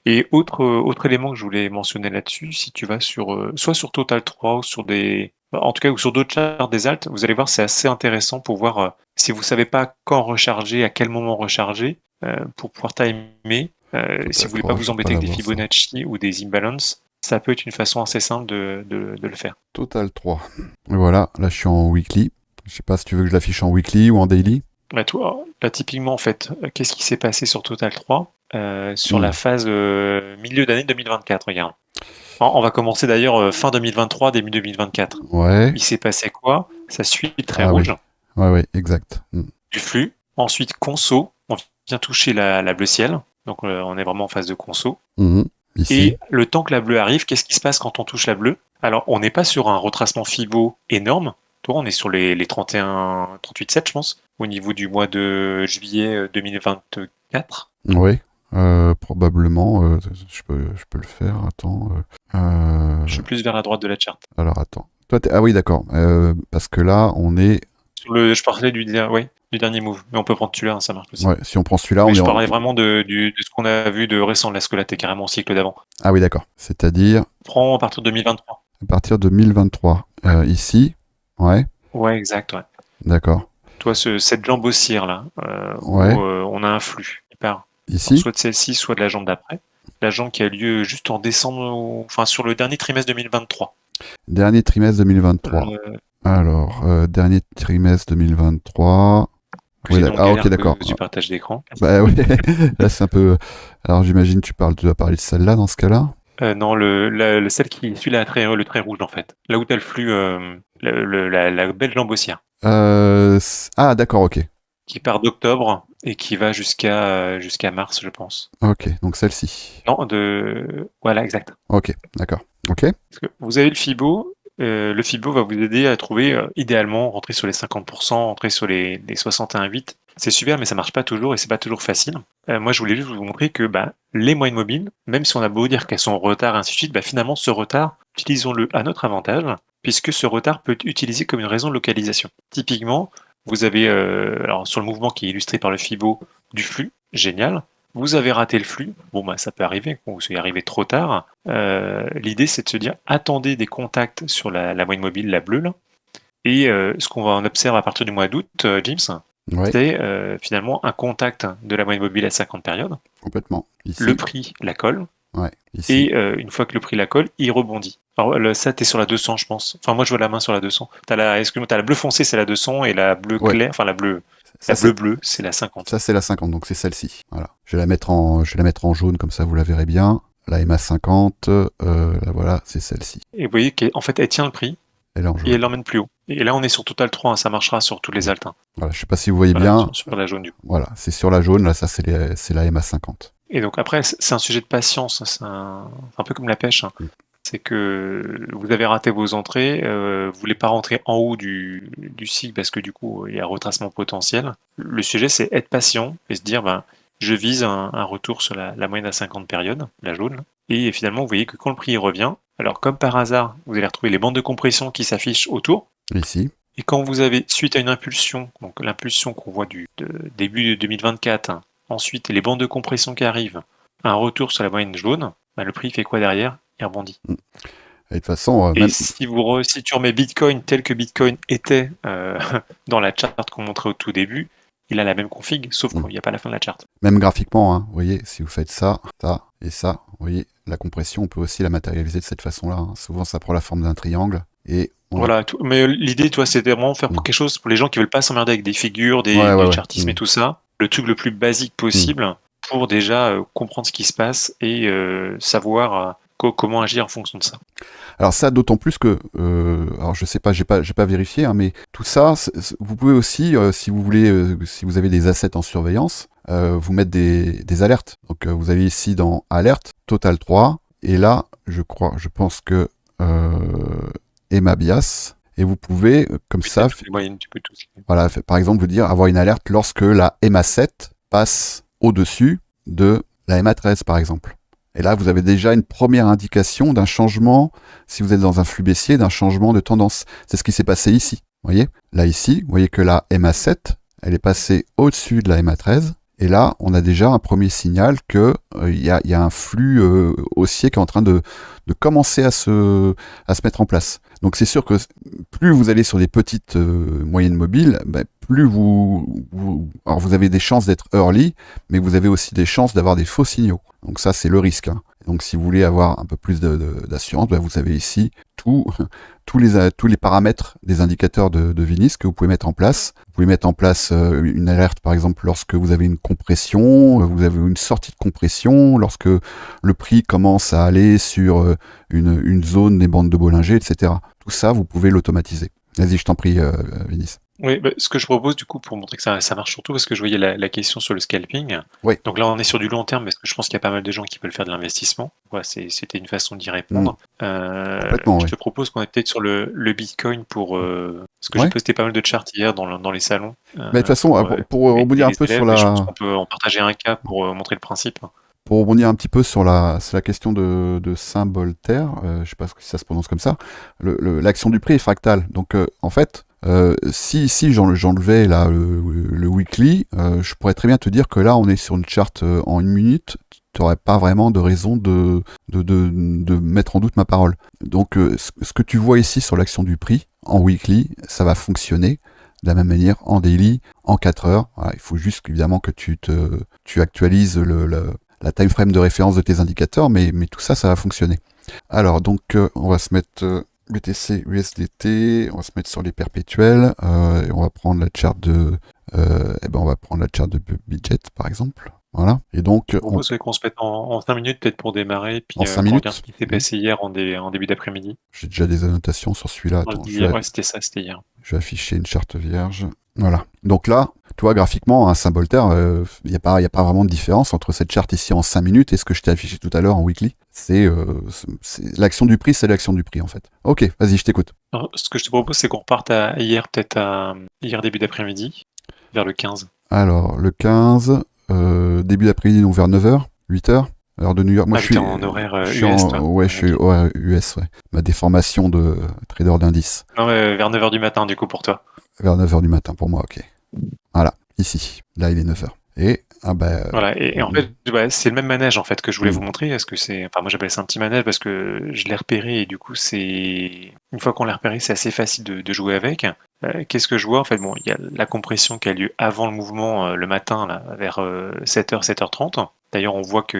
Et autre élément que je voulais mentionner là-dessus, si tu vas sur soit sur Total 3 ou sur en tout cas ou sur d'autres charts des alts, vous allez voir c'est assez intéressant pour voir si vous savez pas quand recharger, à quel moment recharger, pour pouvoir timer. Si vous voulez pas vous embêter avec des Fibonacci ou des imbalances, ça peut être une façon assez simple de le faire. Total 3. Et voilà, là je suis en weekly. Je sais pas si tu veux que je l'affiche en weekly ou en daily. Bah toi, là typiquement en fait, qu'est-ce qui s'est passé sur Total 3 sur la phase milieu d'année 2024, regarde. On va commencer d'ailleurs fin 2023, début 2024. Ouais. Il s'est passé quoi? Ça suit le trait Ah rouge. Oui. Ouais, exact. Du flux. Ensuite, conso. On vient toucher la bleu ciel. Donc on est vraiment en phase de conso. Ici. Et le temps que la bleue arrive, qu'est-ce qui se passe quand on touche la bleue? Alors, on n'est pas sur un retracement Fibo énorme. Toi, on est sur les 31, 38,7, je pense, au niveau du mois de juillet 2024. Oui, probablement. Je peux le faire. Attends. Je suis plus vers la droite de la charte. Alors, attends. Toi, ah oui, d'accord. Parce que là, on est... Je parlais du dernier move, mais on peut prendre celui-là, ça marche aussi. Ouais, si on prend celui-là, mais je parlais vraiment de ce qu'on a vu de récent, là, ce que là, t'es carrément au cycle d'avant. Ah oui, d'accord. C'est-à-dire... Prends à partir de 2023. À partir de 2023. Ici, ouais. Ouais, exact, ouais. D'accord. Toi, cette jambe haussière, là, ouais. où on a un flux qui part. Ici. Soit de celle-ci, soit de la jambe d'après. La jambe qui a lieu juste en décembre, enfin sur le dernier trimestre 2023. Dernier trimestre 2023. Alors, dernier trimestre 2023. Oui, ok, d'accord. Du partage d'écran. Bah oui, là c'est un peu... Alors j'imagine tu dois parler de celle-là dans ce cas-là. Non, celle qui suit le trait rouge en fait. Là où tu as le flux, la belle jambe haussière. Ah d'accord, ok. Qui part d'octobre et qui va jusqu'à mars, je pense. Ok, donc celle-ci. Non, voilà, exact. Ok, d'accord. Ok. Parce que vous avez le Fibo. Le Fibo va vous aider à trouver, idéalement, rentrer sur les 50%, rentrer sur les 61,8. C'est super, mais ça marche pas toujours et c'est pas toujours facile. Moi, je voulais juste vous montrer que les moyennes mobiles, même si on a beau dire qu'elles sont en retard et ainsi de suite, finalement, ce retard, utilisons-le à notre avantage, puisque ce retard peut être utilisé comme une raison de localisation. Typiquement, vous avez, alors sur le mouvement qui est illustré par le Fibo du flux, génial. Vous avez raté le flux, ça peut arriver, vous soyez arrivé trop tard. L'idée c'est de se dire, attendez des contacts sur la moyenne mobile, la bleue là. Et ce qu'on observe à partir du mois d'août, James, c'est finalement un contact de la moyenne mobile à 50 périodes. Complètement. Ici. Le prix la colle. Ouais, ici. Et une fois que le prix la colle, il rebondit. Alors ça, t'es sur la 200, je pense. Enfin, moi, je vois la main sur la 200. T'as la bleue foncée, c'est la 200, et la bleue claire, enfin la bleue bleue, c'est la 50. Ça, c'est la 50, donc c'est celle-ci. Voilà. Je vais la mettre en jaune, comme ça, vous la verrez bien. La MA 50, là, voilà, c'est celle-ci. Et vous voyez qu'en fait, elle tient le prix, elle est en jaune. et elle l'emmène plus haut. Et là, on est sur Total 3, hein, ça marchera sur tous les alts. Hein. Voilà, je sais pas si vous voyez Voilà, bien. sur la jaune du coup. Voilà, c'est sur la jaune, là, ça c'est la MA50. Et donc après, c'est un sujet de patience, c'est un peu comme la pêche. Hein. Mm. C'est que vous avez raté vos entrées, vous voulez pas rentrer en haut du cycle parce que du coup, il y a retracement potentiel. Le sujet, c'est être patient et se dire, ben, je vise un retour sur la moyenne à 50 périodes, la jaune. Et finalement, vous voyez que quand le prix revient, alors comme par hasard, vous allez retrouver les bandes de compression qui s'affichent autour. Ici. Et quand vous avez, suite à une impulsion, donc l'impulsion qu'on voit du début de 2024, hein, ensuite les bandes de compression qui arrivent, un retour sur la moyenne jaune, bah, le prix fait quoi derrière? Il rebondit. Et de toute façon, Et même... si tu remets Bitcoin tel que Bitcoin était dans la charte qu'on montrait au tout début, il a la même config, sauf qu'il n'y a pas la fin de la charte. Même graphiquement, hein, vous voyez, si vous faites ça, ça et ça, vous voyez, la compression, on peut aussi la matérialiser de cette façon-là. Hein. Souvent, ça prend la forme d'un triangle. Et voilà, mais l'idée, toi, c'était vraiment faire pour quelque chose pour les gens qui veulent pas s'emmerder avec des figures, des chartismes et tout ça. Le truc le plus basique possible pour déjà comprendre ce qui se passe et savoir comment agir en fonction de ça. Alors ça, d'autant plus que, alors je sais pas, j'ai pas vérifié, hein, mais tout ça, vous pouvez aussi, si vous voulez, si vous avez des assets en surveillance, vous mettre des alertes. Donc vous avez ici dans Alerte, Total 3, et là, je pense que Emabias, et vous pouvez, comme ça, voilà, par exemple, vous dire, avoir une alerte lorsque la MA7 passe au-dessus de la MA13, par exemple. Et là, vous avez déjà une première indication d'un changement, si vous êtes dans un flux baissier, d'un changement de tendance. C'est ce qui s'est passé ici. Vous voyez? Là, ici, vous voyez que la MA7, elle est passée au-dessus de la MA13. Et là, on a déjà un premier signal que y a un flux haussier qui est en train de commencer à se mettre en place. Donc c'est sûr que plus vous allez sur des petites moyennes mobiles, ben, plus alors vous avez des chances d'être early, mais vous avez aussi des chances d'avoir des faux signaux. Donc ça, c'est le risque. Hein. Donc si vous voulez avoir un peu plus d'assurance, ben, vous avez ici tous les paramètres des indicateurs de Vinis que vous pouvez mettre en place. Vous pouvez mettre en place une alerte, par exemple, lorsque vous avez une compression, vous avez une sortie de compression, lorsque le prix commence à aller sur une zone des bandes de Bollinger, etc. Tout ça, vous pouvez l'automatiser. Vas-y, je t'en prie, Vinis. Oui, bah, ce que je propose du coup pour montrer que ça marche surtout, parce que je voyais la question sur le scalping. Oui. Donc là, on est sur du long terme, parce que je pense qu'il y a pas mal de gens qui veulent faire de l'investissement. Voilà, c'était une façon d'y répondre. Je te propose qu'on est peut-être sur le Bitcoin pour... parce que j'ai posté pas mal de charts hier dans les salons. Mais de toute façon, pour rebondir un peu sur la... Je pense qu'on peut en partager un cas pour montrer le principe. Pour rebondir un petit peu sur la question de Saint-Voltaire, je sais pas si ça se prononce comme ça, l'action du prix est fractale. Donc en fait, si j'enlevais là le weekly, je pourrais très bien te dire que là on est sur une charte en une minute, tu n'aurais pas vraiment de raison de mettre en doute ma parole. Donc ce que tu vois ici sur l'action du prix en weekly, ça va fonctionner de la même manière en daily, en 4 heures. Voilà, il faut juste évidemment que tu actualises la time frame de référence de tes indicateurs, mais tout ça, ça va fonctionner. Alors, donc, on va se mettre BTC, USDT, on va se mettre sur les perpétuels, et on va prendre la charte de budget, par exemple. Voilà. Et donc, on se qu'on se mette en 5 minutes, peut-être pour démarrer, puis en 5 minutes, ce qui s'est passé hier en début d'après-midi. J'ai déjà des annotations sur celui-là. C'était hier. Je vais afficher une charte vierge. Voilà. Donc là, tu vois, graphiquement, un Saint-Voltaire, il n'y a pas vraiment de différence entre cette charte ici en 5 minutes et ce que je t'ai affiché tout à l'heure en weekly. C'est l'action du prix, c'est l'action du prix en fait. Ok, vas-y, je t'écoute. Alors, ce que je te propose, c'est qu'on reparte hier début d'après-midi, vers le 15. Alors, le 15, début d'après-midi, donc vers 9h, 8h, heure de New York. Moi, je suis en horaire US. Je suis horaire US, ouais. Ma déformation de trader d'indice. Non, vers 9h du matin, du coup, pour toi. Vers 9h du matin, pour moi, ok. Voilà, ici. Là, il est 9h. Et, voilà, et en fait, c'est le même manège, en fait, que je voulais vous montrer. Est-ce que moi, j'appelle ça un petit manège parce que je l'ai repéré, et du coup, une fois qu'on l'a repéré, c'est assez facile de jouer avec. Qu'est-ce que je vois? En fait, bon, il y a la compression qui a lieu avant le mouvement, le matin, là, vers 7h, 7h30. D'ailleurs, on voit que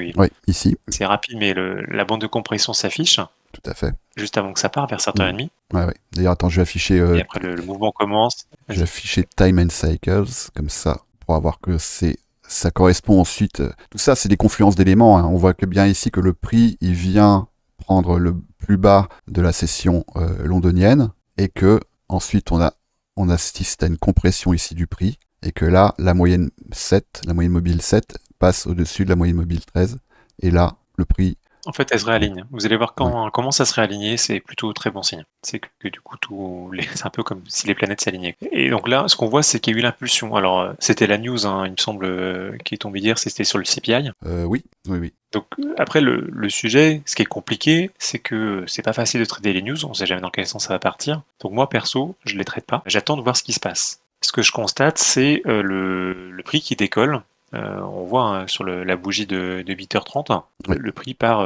ici. C'est rapide, mais la bande de compression s'affiche. Tout à fait. Juste avant que ça parte, vers 7h30. Ouais. D'ailleurs, attends, je vais afficher... Et après, le mouvement commence. Je vais afficher Time and Cycles, comme ça, pour avoir que ça correspond ensuite... Tout ça, c'est des confluences d'éléments. Hein. On voit que bien ici que le prix, il vient prendre le plus bas de la session londonienne, et que Ensuite, on assiste à une compression ici du prix, et que là, la moyenne mobile 7 passe au-dessus de la moyenne mobile 13, et là, le prix... En fait, elle se réaligne. Vous allez voir Ouais. comment ça se réaligne, c'est plutôt très bon signe. C'est que du coup, c'est un peu comme si les planètes s'alignaient. Et donc là, ce qu'on voit, c'est qu'il y a eu l'impulsion. Alors, c'était la news, hein, il me semble, qui est tombée hier, c'était sur le CPI. Oui. Donc après, le sujet, ce qui est compliqué, c'est que c'est pas facile de traiter les news, on sait jamais dans quel sens ça va partir. Donc moi, perso, je les traite pas. J'attends de voir ce qui se passe. Ce que je constate, c'est le prix qui décolle. On voit hein, sur la bougie de 8h30, Oui. le prix part,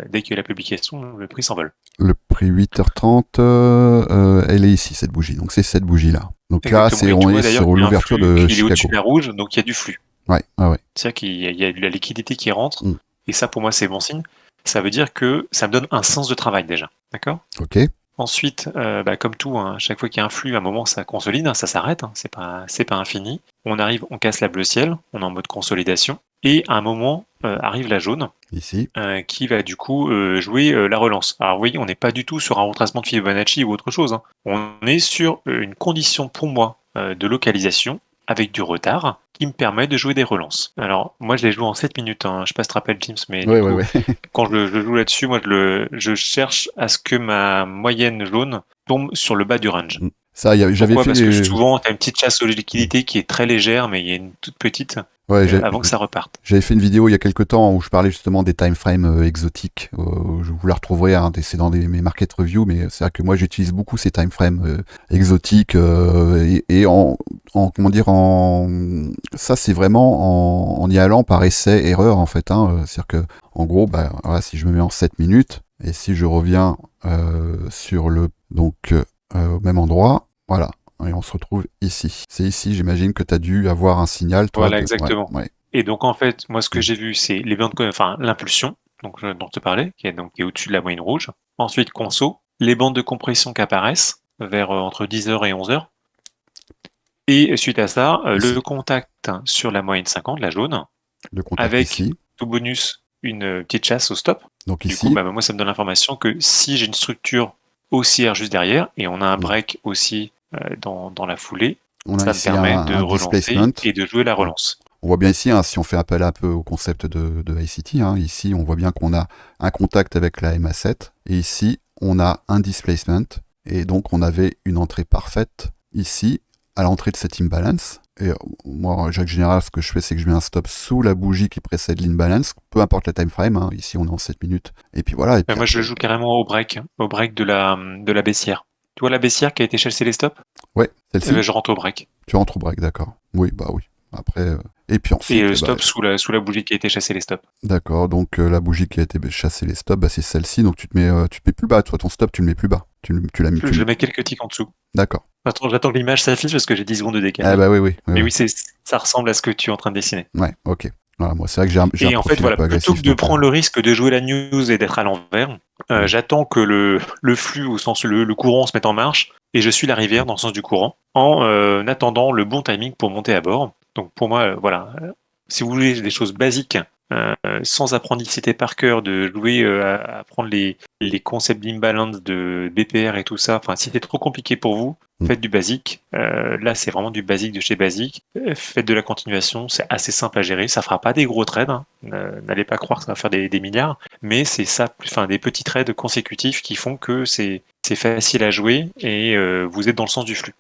dès qu'il y a la publication, le prix s'envole. Le prix 8h30, elle est ici, cette bougie. Donc c'est cette bougie-là. Donc Exactement. là, on est sur l'ouverture de Il est au-dessus Chicago. de la rouge, donc il y a du flux. Ouais. C'est-à-dire qu'il y a de la liquidité qui rentre, Mm. et ça pour moi c'est bon signe. Ça veut dire que ça me donne un sens de travail déjà. D'accord ? Ok. Ensuite, comme tout, hein, chaque fois qu'il y a un flux, à un moment ça consolide, hein, ça s'arrête, hein, c'est pas infini. On arrive, on casse la bleu ciel, on est en mode consolidation, et à un moment arrive la jaune, Ici. qui va du coup jouer la relance. Alors oui, on n'est pas du tout sur un retracement de Fibonacci ou autre chose, hein. On est sur une condition pour moi de localisation avec du retard qui me permet de jouer des relances. Alors moi je les joue en 7 minutes, hein. Je sais pas si tu te rappelles James, mais du coup, quand je joue là-dessus, moi je cherche à ce que ma moyenne jaune tombe sur le bas du range. Ça, j'avais Pourquoi ? fait... Parce que souvent, tu as une petite chasse aux liquidités qui est très légère, mais il y a une toute petite avant que ça reparte. J'avais fait une vidéo il y a quelques temps où je parlais justement des time frames exotiques. Vous la retrouverez, hein, c'est dans mes market reviews, mais c'est vrai que moi j'utilise beaucoup ces time frames exotiques et comment dire, ça c'est vraiment en y allant par essai-erreur en fait. Hein, c'est-à-dire que en gros, voilà, si je me mets en 7 minutes et si je reviens sur le au même endroit, voilà. Et on se retrouve ici. C'est ici, j'imagine que tu as dû avoir un signal, toi. Voilà, exactement. Ouais. Et donc, en fait, moi, ce que j'ai vu, c'est l'impulsion, donc, dont je te parlais, qui est au-dessus de la moyenne rouge. Ensuite, conso, les bandes de compression qui apparaissent vers entre 10h et 11h. Et suite à ça, le contact sur la moyenne 50, la jaune, le contact avec ici. tout bonus, une petite chasse au stop. Donc du ici. coup, moi, ça me donne l'information que si j'ai une structure haussière juste derrière, et on a un break aussi dans la foulée, ça me permet de relancer et de jouer la relance. On voit bien ici, hein, si on fait appel un peu au concept de ICT, hein, ici on voit bien qu'on a un contact avec la MA7, et ici on a un displacement, et donc on avait une entrée parfaite ici, à l'entrée de cet imbalance. Et moi, en règle générale, ce que je fais, c'est que je mets un stop sous la bougie qui précède l'imbalance, peu importe la time frame, hein, ici on est en 7 minutes, et puis voilà. Et puis moi je joue carrément au break de la baissière. Tu vois la baissière qui a été chassée les stops ? Ouais, celle-ci. Je rentre au break. Tu rentres au break, d'accord. Oui, oui. Après, et puis ensuite... Et stop sous la bougie qui a été chassée les stops. D'accord, donc la bougie qui a été chassée les stops, c'est celle-ci, donc tu te mets plus bas, toi ton stop tu le mets plus bas. Tu l'as mis. Je le mets quelques ticks en dessous. D'accord. J'attends que l'image s'affiche parce que j'ai 10 secondes de décalage. Ah bah oui. Mais oui, ça ressemble à ce que tu es en train de dessiner. Ouais, ok. Voilà, moi c'est vrai que j'ai un profil en fait, un peu agressif. Plutôt que de prendre le risque de jouer la news et d'être à l'envers, j'attends que le flux, au sens le courant se mette en marche, et je suis la rivière dans le sens du courant, en attendant le bon timing pour monter à bord. Donc pour moi, si vous voulez des choses basiques, sans apprendre ICT par cœur, de jouer à apprendre les concepts d'imbalance, de BPR et tout ça, enfin si c'est trop compliqué pour vous, faites du basique. Là, c'est vraiment du basique de chez basique. Faites de la continuation, c'est assez simple à gérer. Ça fera pas des gros trades, hein. N'allez pas croire que ça va faire des milliards, mais c'est ça, des petits trades consécutifs qui font que c'est facile à jouer et vous êtes dans le sens du flux.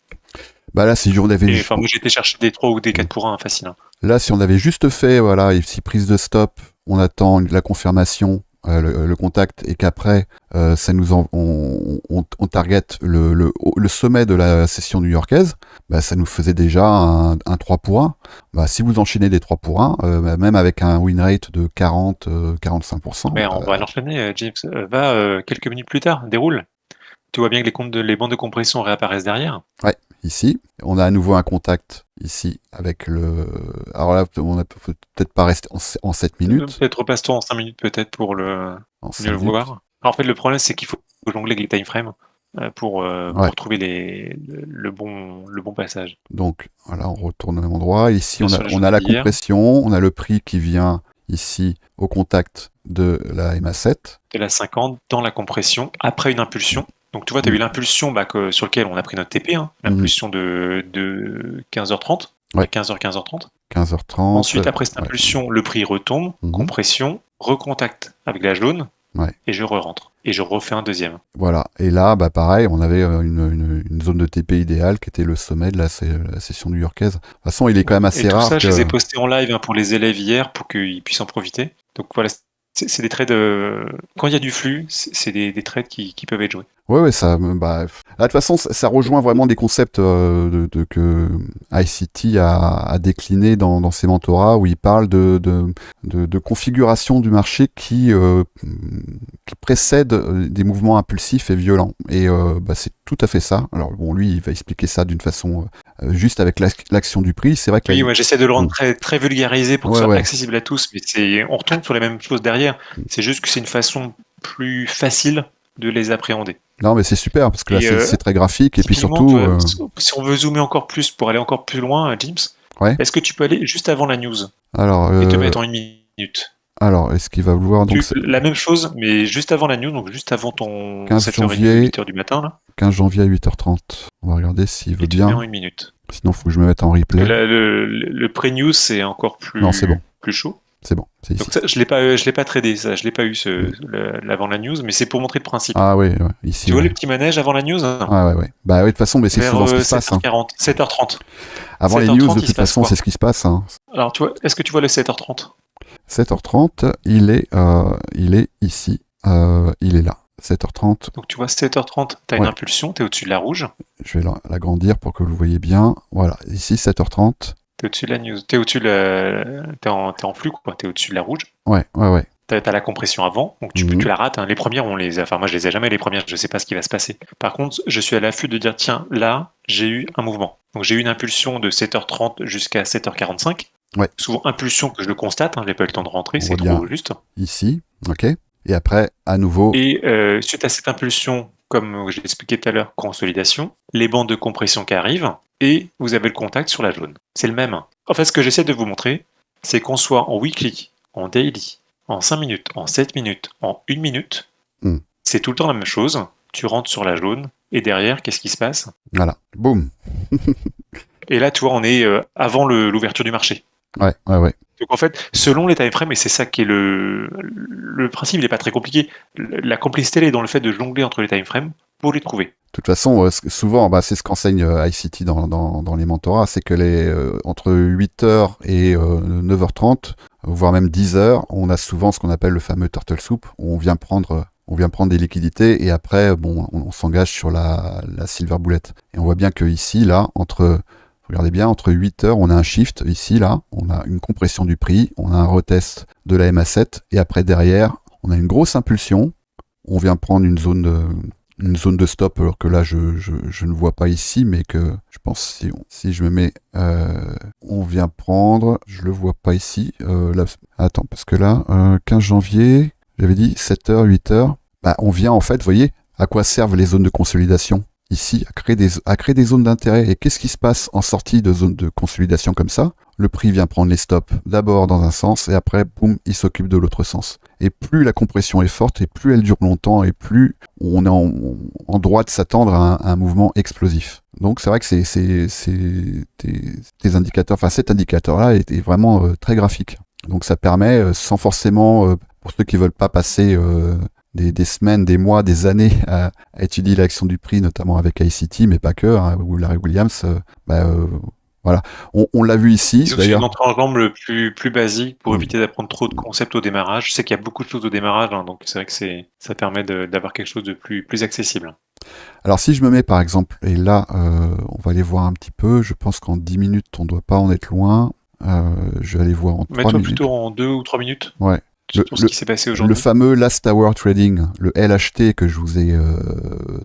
Bah là, si on avait... moi j'ai été chercher des 3 ou des 4 pour 1, facile. Hein. Là, si on avait juste fait, voilà, ici prise de stop, on attend la confirmation, le contact, et qu'après, ça nous on target le sommet de la session new-yorkaise, bah, ça nous faisait déjà un 3 pour 1. Bah, si vous enchaînez des 3 pour 1, même avec un win rate de 40-45%. Mais on va l'enchaîner, James. Va quelques minutes plus tard, déroule. Tu vois bien que les bandes de compression réapparaissent derrière. Ouais, ici. On a à nouveau un contact ici avec le... Alors là, on ne peut peut-être pas rester en 7 minutes. Peut-être repasse-toi en 5 minutes peut-être pour mieux le voir. Alors, en fait, le problème, c'est qu'il faut jongler avec les time frames pour trouver le bon passage. Donc, voilà, on retourne au même endroit. Ici, on a la compression, on a le prix qui vient ici au contact de la MA7. De la 50 dans la compression, après une impulsion. Donc tu vois, tu as eu l'impulsion sur lequel on a pris notre TP, l'impulsion de 15h30, Ouais. 15h30. 15h30. Ensuite, après cette impulsion, le prix retombe, compression, recontact avec la jaune, et je re-rentre. Et je refais un deuxième. Voilà. Et là, pareil, on avait une zone de TP idéale qui était le sommet de la session new-yorkaise. De toute façon, il est quand même assez rare. Et tout ça, je les ai postés en live pour les élèves hier pour qu'ils puissent en profiter. Donc voilà, c'est des trades. Quand il y a du flux, c'est des trades qui peuvent être joués. Ouais, ça. Là, de toute façon, ça rejoint vraiment des concepts que ICT a décliné dans ses mentorats où il parle de configuration du marché qui précède des mouvements impulsifs et violents. Et c'est tout à fait ça. Alors bon, lui, il va expliquer ça d'une façon juste avec l'action du prix. C'est vrai que oui, j'essaie de le rendre très, très vulgarisé pour que ce soit accessible à tous, mais on retombe sur les mêmes choses derrière. C'est juste que c'est une façon plus facile de les appréhender. Non, mais c'est super parce que là, c'est très graphique et puis surtout. Si on veut zoomer encore plus pour aller encore plus loin, James, est-ce que tu peux aller juste avant la news et te mettre en 1 minute? Alors, est-ce qu'il va vouloir donc la même chose, mais juste avant la news, donc juste avant ton 15 janvier, 8h du matin là. 15 janvier à 8h30. On va regarder s'il veut bien. Tu mets en 1 minute. Sinon, il faut que je me mette en replay. Le pré-news, c'est encore plus, non, c'est bon. Plus chaud. C'est bon, c'est ici. Donc ça, je l'ai pas tradé, ça, je l'ai pas eu l'avant la news, mais c'est pour montrer le principe. Ah oui, ici. Tu vois le petit manège avant la news? Ouais. Bah oui, de toute façon, mais c'est souvent ce qui se passe. 7h30. Avant les news, de toute façon, c'est ce qui se passe. Alors, est-ce que tu vois le 7h30? 7h30, il est ici. Il est là. 7h30. Donc tu vois, 7h30, tu as une impulsion, tu es au-dessus de la rouge. Je vais l'agrandir pour que vous voyez bien. Voilà, ici 7h30. Tu es au-dessus de la news. Tu es au-dessus de t'es en flux, quoi. Tu es au-dessus de la rouge. Ouais. Tu as la compression avant, donc tu la rates. Les premières, moi je les ai jamais, les premières, je sais pas ce qui va se passer. Par contre, je suis à l'affût de dire, tiens, là, j'ai eu un mouvement. Donc j'ai eu une impulsion de 7h30 jusqu'à 7h45. Ouais. Souvent impulsion que je le constate, je n'ai pas eu le temps de rentrer, c'est trop juste. Ici, ok. Et après, à nouveau. Et suite à cette impulsion, comme j'ai expliqué tout à l'heure, consolidation, les bandes de compression qui arrivent, et vous avez le contact sur la jaune. C'est le même. En fait, ce que j'essaie de vous montrer, c'est qu'on soit en weekly, en daily, en 5 minutes, en 7 minutes, en 1 minute, c'est tout le temps la même chose. Tu rentres sur la jaune, et derrière, qu'est-ce qui se passe? Voilà, boum. Et là, tu vois, on est avant l'ouverture du marché. Ouais. Donc en fait, selon les time frames, et c'est ça qui est le principe, il n'est pas très compliqué. La complexité, elle est dans le fait de jongler entre les time frames pour les trouver. De toute façon, souvent, c'est ce qu'enseigne ICT dans les mentorats, c'est que entre 8h et 9h30, voire même 10h, on a souvent ce qu'on appelle le fameux turtle soup, où on vient prendre des liquidités et après, on s'engage sur la silver bullet. Et on voit bien que ici, là, regardez bien, entre 8h, on a un shift, ici, là, on a une compression du prix, on a un retest de la MA7, et après, derrière, on a une grosse impulsion, on vient prendre une zone de stop, alors que là, je ne vois pas ici, mais que je pense, si je me mets, on vient prendre, je le vois pas ici, attends, parce que là, 15 janvier, j'avais dit 7h, 8h, on vient, en fait, vous voyez, à quoi servent les zones de consolidation ici, à créer des zones d'intérêt. Et qu'est-ce qui se passe en sortie de zone de consolidation comme ça? Le prix vient prendre les stops d'abord dans un sens et après, boum, il s'occupe de l'autre sens. Et plus la compression est forte et plus elle dure longtemps et plus on est en droit de s'attendre à un mouvement explosif. Donc c'est vrai que tes indicateurs, enfin cet indicateur-là est vraiment très graphique. Donc ça permet, sans forcément, pour ceux qui veulent pas passer des semaines, des mois, des années à étudier l'action du prix, notamment avec ICT, mais pas que, ou Larry Williams, voilà. On l'a vu ici. C'est une entrée en jambe le plus basique pour éviter d'apprendre trop de concepts au démarrage. Je sais qu'il y a beaucoup de choses au démarrage, donc c'est vrai que ça permet d'avoir quelque chose de plus accessible. Alors si je me mets par exemple, et là on va aller voir un petit peu, je pense qu'en 10 minutes on ne doit pas en être loin. Je vais aller voir en 3 minutes. Mets-toi plutôt en 2 ou 3 minutes. Ouais. Ce qui s'est passé aujourd'hui. Le fameux Last Hour Trading, le LHT que je vous ai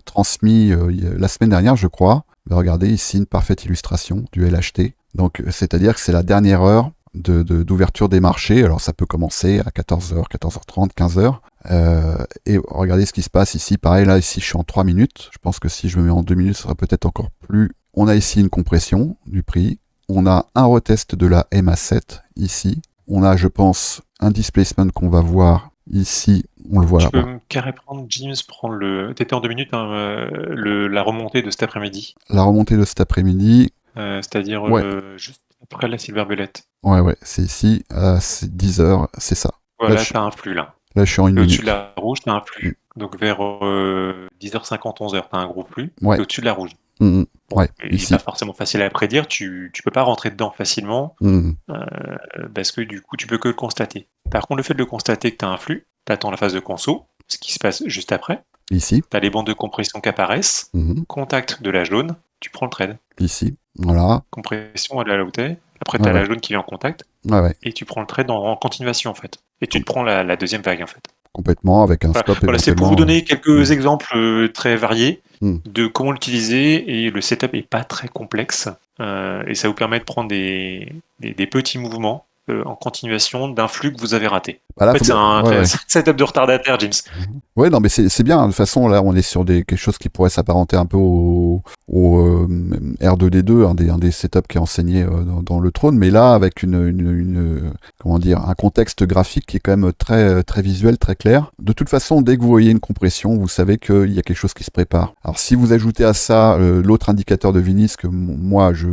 transmis la semaine dernière, je crois. Regardez ici une parfaite illustration du LHT. Donc, c'est-à-dire que c'est la dernière heure d'ouverture des marchés. Alors, ça peut commencer à 14h, 14h30, 15h. Et regardez ce qui se passe ici. Pareil, là, ici, je suis en 3 minutes. Je pense que si je me mets en 2 minutes, ce sera peut-être encore plus. On a ici une compression du prix. On a un retest de la MA7 ici. On a, je pense, un displacement qu'on va voir Ici, on le voit Tu là. peux carré prendre, James, prendre t'étais en 2 minutes, hein, la remontée de cet après-midi. La remontée de cet après-midi, C'est-à-dire ouais, juste après la Silver Belette. ouais, c'est ici, c'est 10 heures, c'est ça. Là, Voilà, t'as un flux là. là, je suis en une Et au-dessus de minute. la rouge, t'as un Mm. flux. Donc vers 10h50, 11h, t'as un gros flux. Ouais, Et au-dessus de la rouge. mm, Bon, ouais, il n'est pas ici. forcément facile à prédire, tu peux pas rentrer dedans facilement, Mm. parce que du coup, tu peux que le constater. Par contre, le fait de le constater que tu as un flux, tu attends la phase de conso, ce qui se passe juste après, Ici. tu as les bandes de compression qui apparaissent, Mhm. contact de la jaune, tu prends le trade. Ici. Voilà. Compression, elle est là où t'es, après tu Ouais, as la ouais. jaune qui vient en contact, Ouais, ouais. et tu prends le trade en continuation en fait. Et tu te Com- prends la deuxième vague en fait. Complètement, avec un Voilà, stop voilà, c'est pour vous éventuellement. donner quelques Mm. exemples très variés Mm. de comment l'utiliser, et le setup est pas très complexe, et ça vous permet de prendre des petits mouvements en continuation d'un flux que vous avez raté. Bah En là, fait, faut bien. Ouais, ouais. c'est un setup de retardataire, James. Ouais, non, mais c'est bien. De toute façon, là, on est sur quelque chose qui pourrait s'apparenter un peu au R2D2, un des setups qui est enseigné dans le trône, mais là, avec comment dire, un contexte graphique qui est quand même très visuel, très clair. De toute façon, dès que vous voyez une compression, vous savez qu'il y a quelque chose qui se prépare. Alors, si vous ajoutez à ça l'autre indicateur de Vinis que moi, je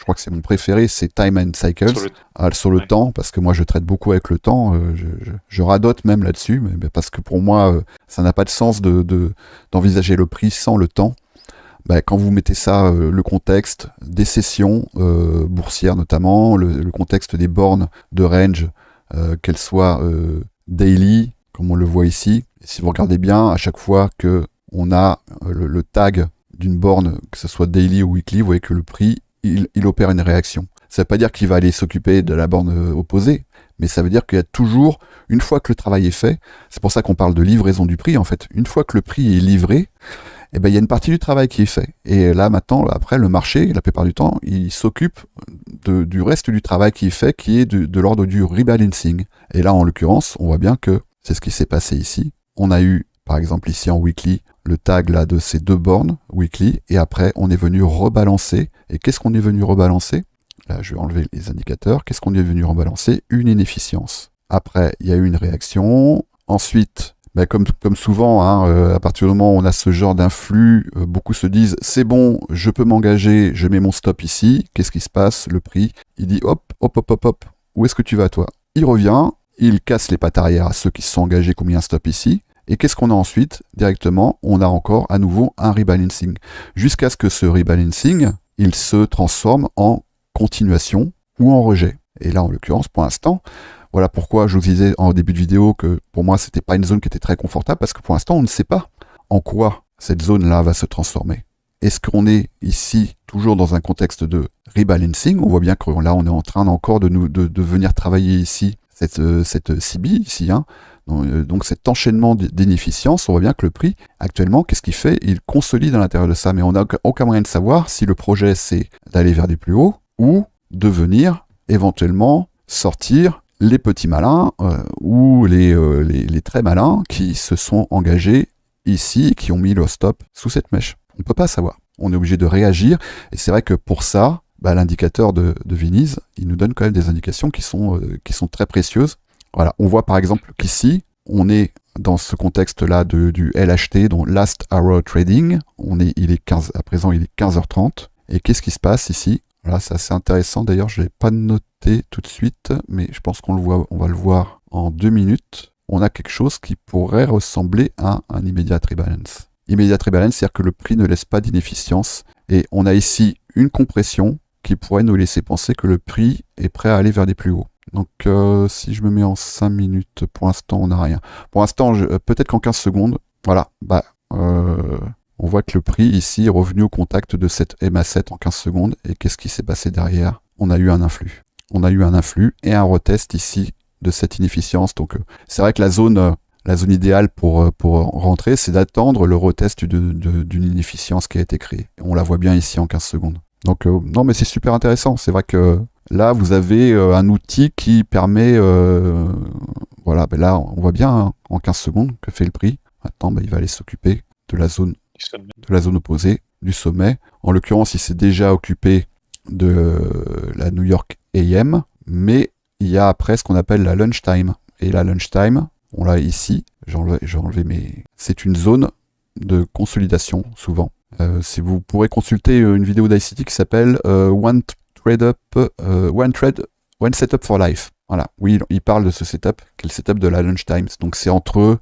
crois que c'est mon préféré, c'est Time and Cycles. Sur le Ouais. temps, parce que moi je traite beaucoup avec le temps, je radote même là-dessus, mais parce que pour moi ça n'a pas de sens d'envisager le prix sans le temps. Bah, quand vous mettez ça, le contexte des sessions boursières notamment, le contexte des bornes de range, qu'elles soient daily, comme on le voit ici, et si vous regardez bien, à chaque fois que on a le tag d'une borne, que ce soit daily ou weekly, vous voyez que le prix, il opère une réaction. Ça ne veut pas dire qu'il va aller s'occuper de la borne opposée, mais ça veut dire qu'il y a toujours, une fois que le travail est fait, c'est pour ça qu'on parle de livraison du prix en fait, une fois que le prix est livré, eh ben, il y a une partie du travail qui est fait. Et là maintenant, après, le marché, la plupart du temps, il s'occupe du reste du travail qui est fait, qui est de l'ordre du rebalancing. Et là, en l'occurrence, on voit bien que c'est ce qui s'est passé ici. On a eu, par exemple ici en weekly, le tag là de ces deux bornes weekly, et après, on est venu rebalancer. Et qu'est-ce qu'on est venu rebalancer ? Là, je vais enlever les indicateurs. Qu'est-ce qu'on est venu rebalancer ? Une inefficience. Après, il y a eu une réaction. Ensuite, ben comme souvent, à partir du moment où on a ce genre d'influx, beaucoup se disent c'est bon, je peux m'engager, je mets mon stop ici. Qu'est-ce qui se passe ? Le prix, il dit hop, hop, hop, hop, hop. Où est-ce que tu vas, toi ? Il revient, il casse les pattes arrière à ceux qui se sont engagés, qui ont mis un stop ici. Et qu'est-ce qu'on a ensuite ? Directement, on a encore à nouveau un rebalancing. Jusqu'à ce que ce rebalancing, il se transforme en continuation ou en rejet. Et là, en l'occurrence, pour l'instant, voilà pourquoi je vous disais en début de vidéo que pour moi, c'était pas une zone qui était très confortable, parce que pour l'instant, on ne sait pas en quoi cette zone-là va se transformer. Est-ce qu'on est ici toujours dans un contexte de rebalancing ? On voit bien que là, on est en train encore de venir travailler ici, cette CB ici, donc cet enchaînement d'inefficience. On voit bien que le prix, actuellement, qu'est-ce qu'il fait ? Il consolide à l'intérieur de ça, mais on n'a aucun moyen de savoir si le projet, c'est d'aller vers des plus hauts, ou de venir éventuellement sortir les petits malins ou les très malins qui se sont engagés ici, qui ont mis leur stop sous cette mèche. On ne peut pas savoir. On est obligé de réagir. Et c'est vrai que pour ça, l'indicateur de Vinis, il nous donne quand même des indications qui sont très précieuses. Voilà. On voit par exemple qu'ici, on est dans ce contexte-là du LHT, donc Last Hour Trading. À présent, il est 15h30. Et qu'est-ce qui se passe ici ? Voilà, c'est assez intéressant. D'ailleurs, je ne l'ai pas noté tout de suite, mais je pense on va le voir en 2 minutes. On a quelque chose qui pourrait ressembler à un immediate rebalance. Immediate rebalance, c'est-à-dire que le prix ne laisse pas d'inefficience. Et on a ici une compression qui pourrait nous laisser penser que le prix est prêt à aller vers des plus hauts. Donc, si je me mets en 5 minutes, pour l'instant, on n'a rien. Pour l'instant, peut-être qu'en 15 secondes, voilà, on voit que le prix ici est revenu au contact de cette MA7 en 15 secondes. Et qu'est-ce qui s'est passé derrière ? On a eu un influx. On a eu un influx et un retest ici de cette inefficience. Donc c'est vrai que la zone idéale pour rentrer, c'est d'attendre le retest d'une inefficience qui a été créée. On la voit bien ici en 15 secondes. Donc non, mais c'est super intéressant. C'est vrai que là, vous avez un outil qui permet... voilà, là, on voit bien en 15 secondes que fait le prix. Maintenant, il va aller s'occuper de la zone opposée, du sommet. En l'occurrence, il s'est déjà occupé de la New York AM, mais il y a après ce qu'on appelle la lunchtime. Et la lunchtime, On l'a ici. J'ai enlevé mes. C'est une zone de consolidation, souvent. Si vous pourrez consulter une vidéo d'ICT qui s'appelle One Setup for Life. Voilà, oui, il parle de ce setup, qui est le setup de la lunchtime. Donc c'est entre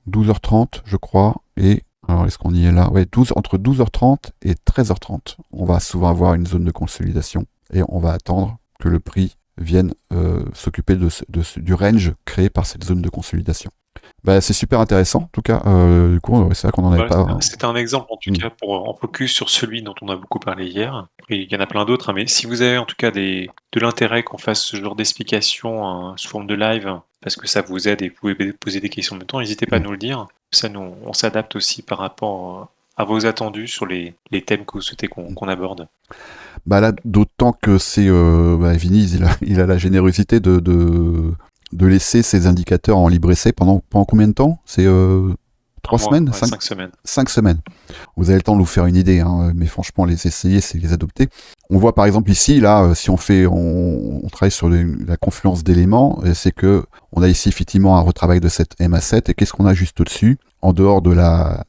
12h30, je crois, et alors est-ce qu'on y est là? Ouais, entre 12h30 et 13h30. On va souvent avoir une zone de consolidation et on va attendre que le prix vienne s'occuper du range créé par cette zone de consolidation. Bah, c'est super intéressant, en tout cas. Du coup, c'est vrai qu'on n'en avait pas. C'était un exemple, en tout cas, en focus sur celui dont on a beaucoup parlé hier. Et il y en a plein d'autres, hein, mais si vous avez en tout cas de l'intérêt qu'on fasse ce genre d'explication sous forme de live, parce que ça vous aide et vous pouvez poser des questions en même temps, n'hésitez pas à nous le dire. Ça, nous, on s'adapte aussi par rapport à vos attendus sur les thèmes que vous souhaitez qu'on aborde. Bah là, d'autant que c'est Vinny, il a la générosité de laisser ses indicateurs en libre essai pendant combien de temps? C'est 3 semaines, ouais, 5 semaines. 5 semaines. Vous avez le temps de vous faire une idée, hein, mais franchement, les essayer, c'est les adopter. On voit par exemple ici, là, si on travaille sur la confluence d'éléments, c'est que on a ici effectivement un retravail de cette MA7, et qu'est-ce qu'on a juste au-dessus, en dehors de la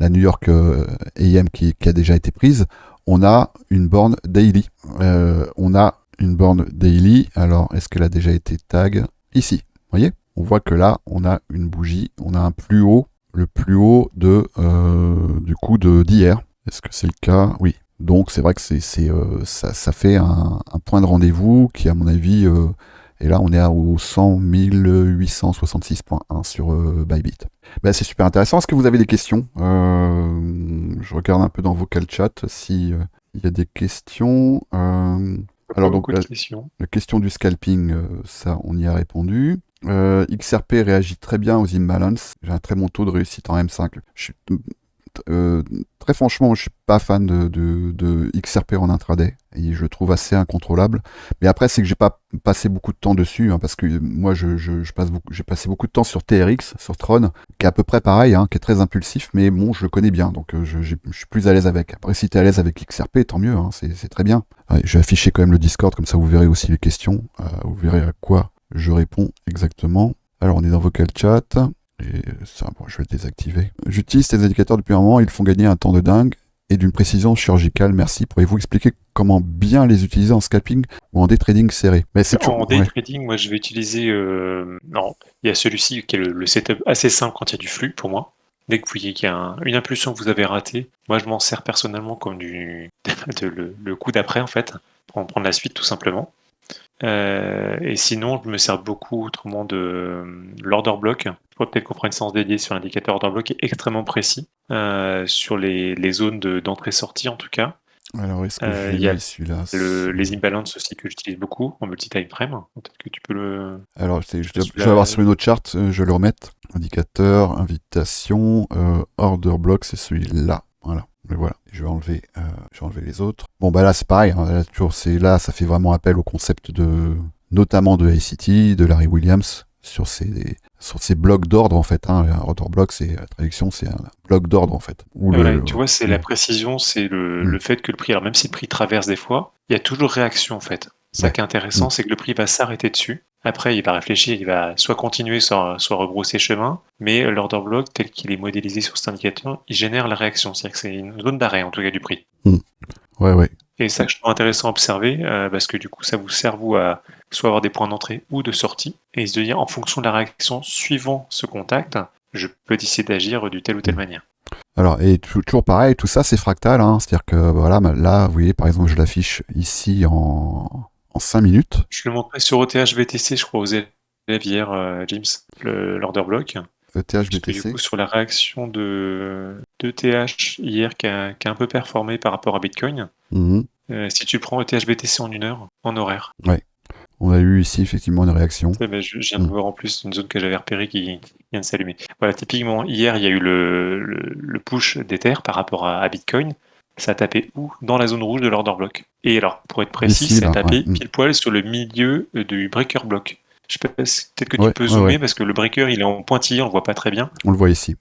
New York AM qui a déjà été prise, on a une borne daily. Alors, est-ce qu'elle a déjà été tag? Ici, vous voyez, on voit que là, on a une bougie, on a un plus haut, le plus haut d'hier. Est-ce que c'est le cas? Oui. Donc c'est vrai que ça fait un point de rendez-vous qui, à mon avis, et là on est au 100 866.1 sur Bybit. Ben, c'est super intéressant. Est-ce que vous avez des questions? Je regarde un peu dans Vocal Chat si il y a des questions. Alors donc la question du scalping, ça on y a répondu. XRP réagit très bien aux imbalances. J'ai un très bon taux de réussite en M5. Très franchement, je suis pas fan de XRP en intraday et je le trouve assez incontrôlable. Mais après, c'est que j'ai pas passé beaucoup de temps dessus, hein, parce que moi, j'ai passé beaucoup de temps sur TRX, sur Tron, qui est à peu près pareil, hein, qui est très impulsif, mais bon, je le connais bien, donc je suis plus à l'aise avec. Après, si tu es à l'aise avec XRP, tant mieux, hein, c'est très bien. Ouais, je vais afficher quand même le Discord, comme ça vous verrez aussi les questions, vous verrez à quoi je réponds exactement. Alors, on est dans Vocal Chat. Et ça, bon, je vais le désactiver. J'utilise ces indicateurs depuis un moment, ils font gagner un temps de dingue et d'une précision chirurgicale. Merci. Pourriez-vous expliquer comment bien les utiliser en scalping ou en day trading serré? Mais c'est en day trading, moi je vais utiliser. Non, il y a celui-ci qui est le setup assez simple quand il y a du flux pour moi. Dès que vous voyez qu'il y a une impulsion que vous avez ratée, moi je m'en sers personnellement comme le coup d'après en fait, pour en prendre la suite tout simplement. Et sinon, je me sers beaucoup autrement de l'order block. Peut-être qu'on fera une séance dédiée sur l'indicateur order block qui est extrêmement précis sur les zones d'entrée-sortie en tout cas. Alors, est-ce que je l'ai mis celui-là? Les imbalances aussi que j'utilise beaucoup en multi-time frame. Peut-être que tu peux le. Alors, je vais avoir sur une autre chart, je vais le remettre. Indicateur, invitation, order block, c'est celui-là. Voilà. Mais voilà, je vais enlever les autres. Bon, bah là, c'est pareil. Hein, là, ça fait vraiment appel au concept notamment de ICT, de Larry Williams, sur ces blocs d'ordre, en fait. Hein. Un order block, la traduction, c'est un bloc d'ordre, en fait. Tu vois, c'est la précision, c'est le fait que le prix, alors même si le prix traverse des fois, il y a toujours réaction, en fait. Ça qui est intéressant, c'est que le prix va s'arrêter dessus. Après, il va réfléchir, il va soit continuer, soit rebrousser chemin, mais l'order block, tel qu'il est modélisé sur cet indicateur, il génère la réaction. C'est-à-dire que c'est une zone d'arrêt, en tout cas, du prix. Ouais. Et ça que je trouve intéressant à observer, parce que du coup, ça vous sert, vous, à soit avoir des points d'entrée ou de sortie, et se dire, en fonction de la réaction suivant ce contact, je peux décider d'agir d'une telle ou telle manière. Alors, et toujours pareil, tout ça, c'est fractal, hein, c'est-à-dire que, voilà, là, vous voyez, par exemple, je l'affiche ici en 5 minutes. Je le montrais sur ETH-BTC, je crois, aux élèves hier, James, l'order block. ETH-BTC. Du coup, sur la réaction d'ETH hier qui a un peu performé par rapport à Bitcoin, si tu prends ETH-BTC en 1 heure, en horaire. Ouais. On a eu ici effectivement une réaction. Je viens de voir en plus une zone que j'avais repérée qui vient de s'allumer. Voilà, typiquement, hier, il y a eu le push d'Ether par rapport à Bitcoin. Ça a tapé où? Dans la zone rouge de l'order block. Et alors, pour être précis, ici, ça a tapé pile poil sur le milieu du breaker block. Je sais pas, peut-être que tu peux zoomer parce que le breaker il est en pointillé, on le voit pas très bien. On le voit ici.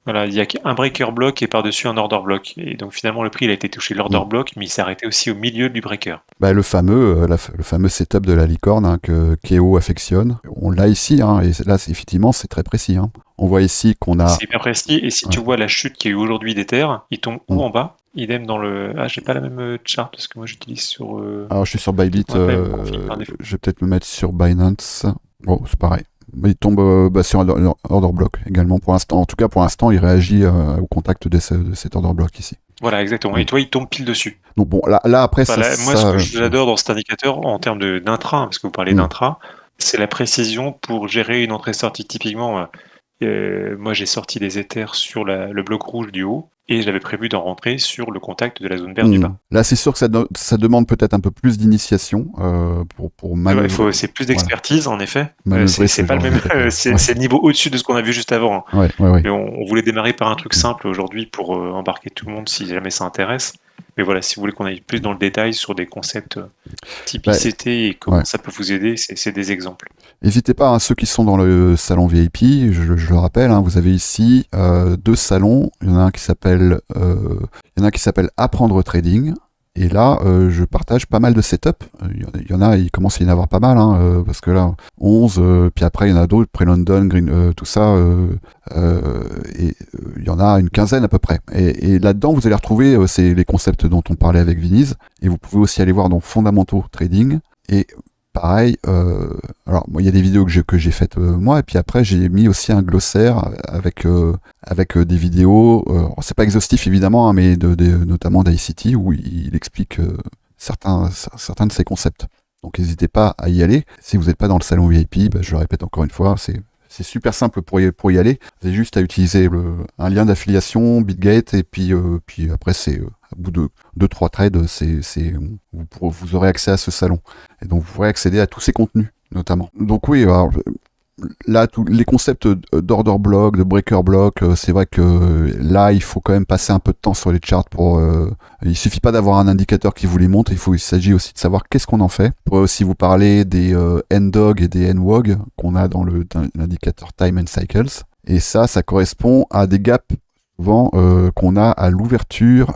Voilà, il y a qu'un breaker block et par-dessus un order block. Et donc finalement, le prix il a été touché l'order Mm. block, mais il s'est arrêté aussi au milieu du breaker. Bah, le fameux setup de la licorne hein, que Keo affectionne, on l'a ici, hein, et là, effectivement, c'est très précis. Hein. On voit ici qu'on a... C'est hyper précis. Et si Ouais. tu vois la chute qu'il y a eu aujourd'hui d'Ether, il tombe où Mm. en bas? Idem dans le. Ah, j'ai pas la même chart parce que moi j'utilise sur. Alors, je suis sur Peut-être Bybit, qu'on a pas la même config par défaut. je vais peut-être me mettre sur Binance. Bon, c'est pareil. Mais il tombe sur un order block également pour l'instant. En tout cas, pour l'instant, il réagit au contact de cet order block ici. Voilà, exactement. Mm. Et toi, il tombe pile dessus. Donc bon, là après, Voilà, moi, ce que j'adore dans cet indicateur en termes d'intra, parce que vous parlez Mm. d'intra, c'est la précision pour gérer une entrée-sortie. Typiquement, moi, j'ai sorti des Ethers sur le bloc rouge du haut et j'avais prévu d'en rentrer sur le contact de la zone verte du bas. Là, c'est sûr que ça demande peut-être un peu plus d'initiation pour manœuvrer, C'est plus voilà, d'expertise, en effet. manœuvrer C'est ce pas le genre même. d'indicateur. C'est le niveau au-dessus de ce qu'on a vu juste avant, hein. Ouais, ouais, ouais. Mais on voulait démarrer par un truc Mm. simple aujourd'hui pour embarquer tout le monde si jamais ça intéresse. Mais voilà, si vous voulez qu'on aille plus dans le détail sur des concepts type Bah, ICT et comment ouais. ça peut vous aider, c'est des exemples. N'hésitez pas, hein, ceux qui sont dans le salon VIP, je le rappelle, hein, vous avez ici deux salons. Il y en a un qui s'appelle Apprendre Trading. Et là, je partage pas mal de setup. Il commence à y en avoir pas mal, hein, parce que là, 11, puis après, il y en a d'autres, Pré-London, Green, tout ça, et il y en a une quinzaine à peu près. Et là-dedans, vous allez retrouver c'est les concepts dont on parlait avec Viniz, et vous pouvez aussi aller voir dans Fondamentaux Trading, et pareil, alors moi il y a des vidéos que j'ai faites moi, et puis après j'ai mis aussi un glossaire avec des vidéos. C'est pas exhaustif évidemment, hein, mais notamment d'ICT où il explique certains de ces concepts. Donc n'hésitez pas à y aller. Si vous n'êtes pas dans le salon VIP, bah, je le répète encore une fois, c'est super simple pour y aller. Vous avez juste à utiliser un lien d'affiliation, BitGate, et puis après c'est au bout de 2-3 trades, vous aurez accès à ce salon. Et donc vous pourrez accéder à tous ces contenus, notamment. Donc oui, alors, là, tous les concepts d'order block, de breaker block, c'est vrai que là, il faut quand même passer un peu de temps sur les charts pour. Il suffit pas d'avoir un indicateur qui vous les montre, il s'agit aussi de savoir qu'est-ce qu'on en fait. Je pourrais aussi vous parler des NDOG et des NWOG qu'on a dans l'indicateur Time and Cycles. Et ça correspond à des gaps souvent qu'on a à l'ouverture.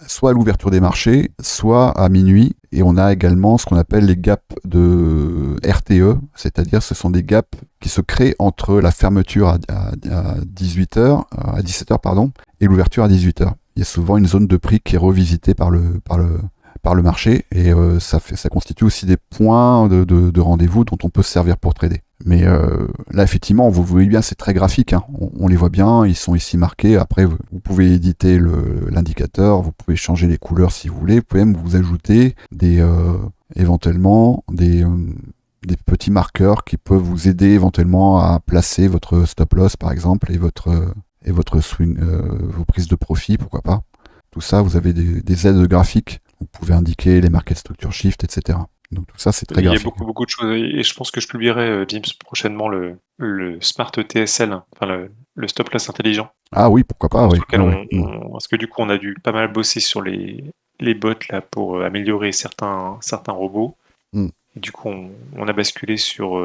Soit à l'ouverture des marchés, soit à minuit. Et on a également ce qu'on appelle les gaps de RTE, c'est-à-dire ce sont des gaps qui se créent entre la fermeture à 18h, à 17h pardon, et l'ouverture à 18h. Il y a souvent une zone de prix qui est revisitée par le marché, et ça constitue aussi des points de rendez-vous dont on peut se servir pour trader. Mais là, effectivement, vous voyez bien, c'est très graphique, hein. On les voit bien, ils sont ici marqués. Après, vous pouvez éditer l'indicateur, vous pouvez changer les couleurs si vous voulez. Vous pouvez même vous ajouter éventuellement des petits marqueurs qui peuvent vous aider éventuellement à placer votre stop loss, par exemple, et votre swing, vos prises de profit, pourquoi pas. Tout ça, vous avez des aides graphiques. Vous pouvez indiquer les market structure shift, etc. Donc tout ça, c'est très Il y a graphique. beaucoup de choses et je pense que je publierai, James, prochainement le Smart TSL, hein, enfin le stop loss intelligent. Ah oui, pourquoi pas, oui. Sur lequel Ouais, ouais. parce que du coup, on a dû pas mal bosser sur les bots là pour améliorer certains robots. Mm. Et du coup, on a basculé sur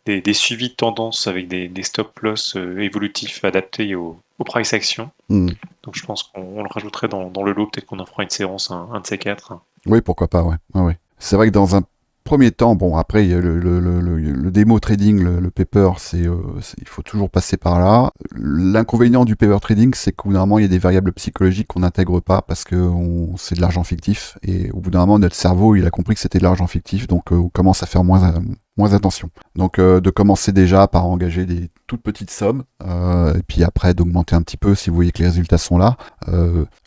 des suivis de tendance avec des stop loss évolutifs adaptés au price action. Mm. Donc je pense qu'on le rajouterait dans le lot. Peut-être qu'on en fera une séance, un de ces quatre. Oui, pourquoi pas, ouais. Ouais, ouais. C'est vrai que dans un premier temps, bon, après, il y a le démo trading, le paper, il faut toujours passer par là. L'inconvénient du paper trading, c'est qu'au bout d'un moment, il y a des variables psychologiques qu'on n'intègre pas parce que c'est de l'argent fictif. Et au bout d'un moment, notre cerveau, il a compris que c'était de l'argent fictif, donc on commence à faire moins attention. Donc de commencer déjà par engager des toutes petites sommes, et puis après d'augmenter un petit peu si vous voyez que les résultats sont là.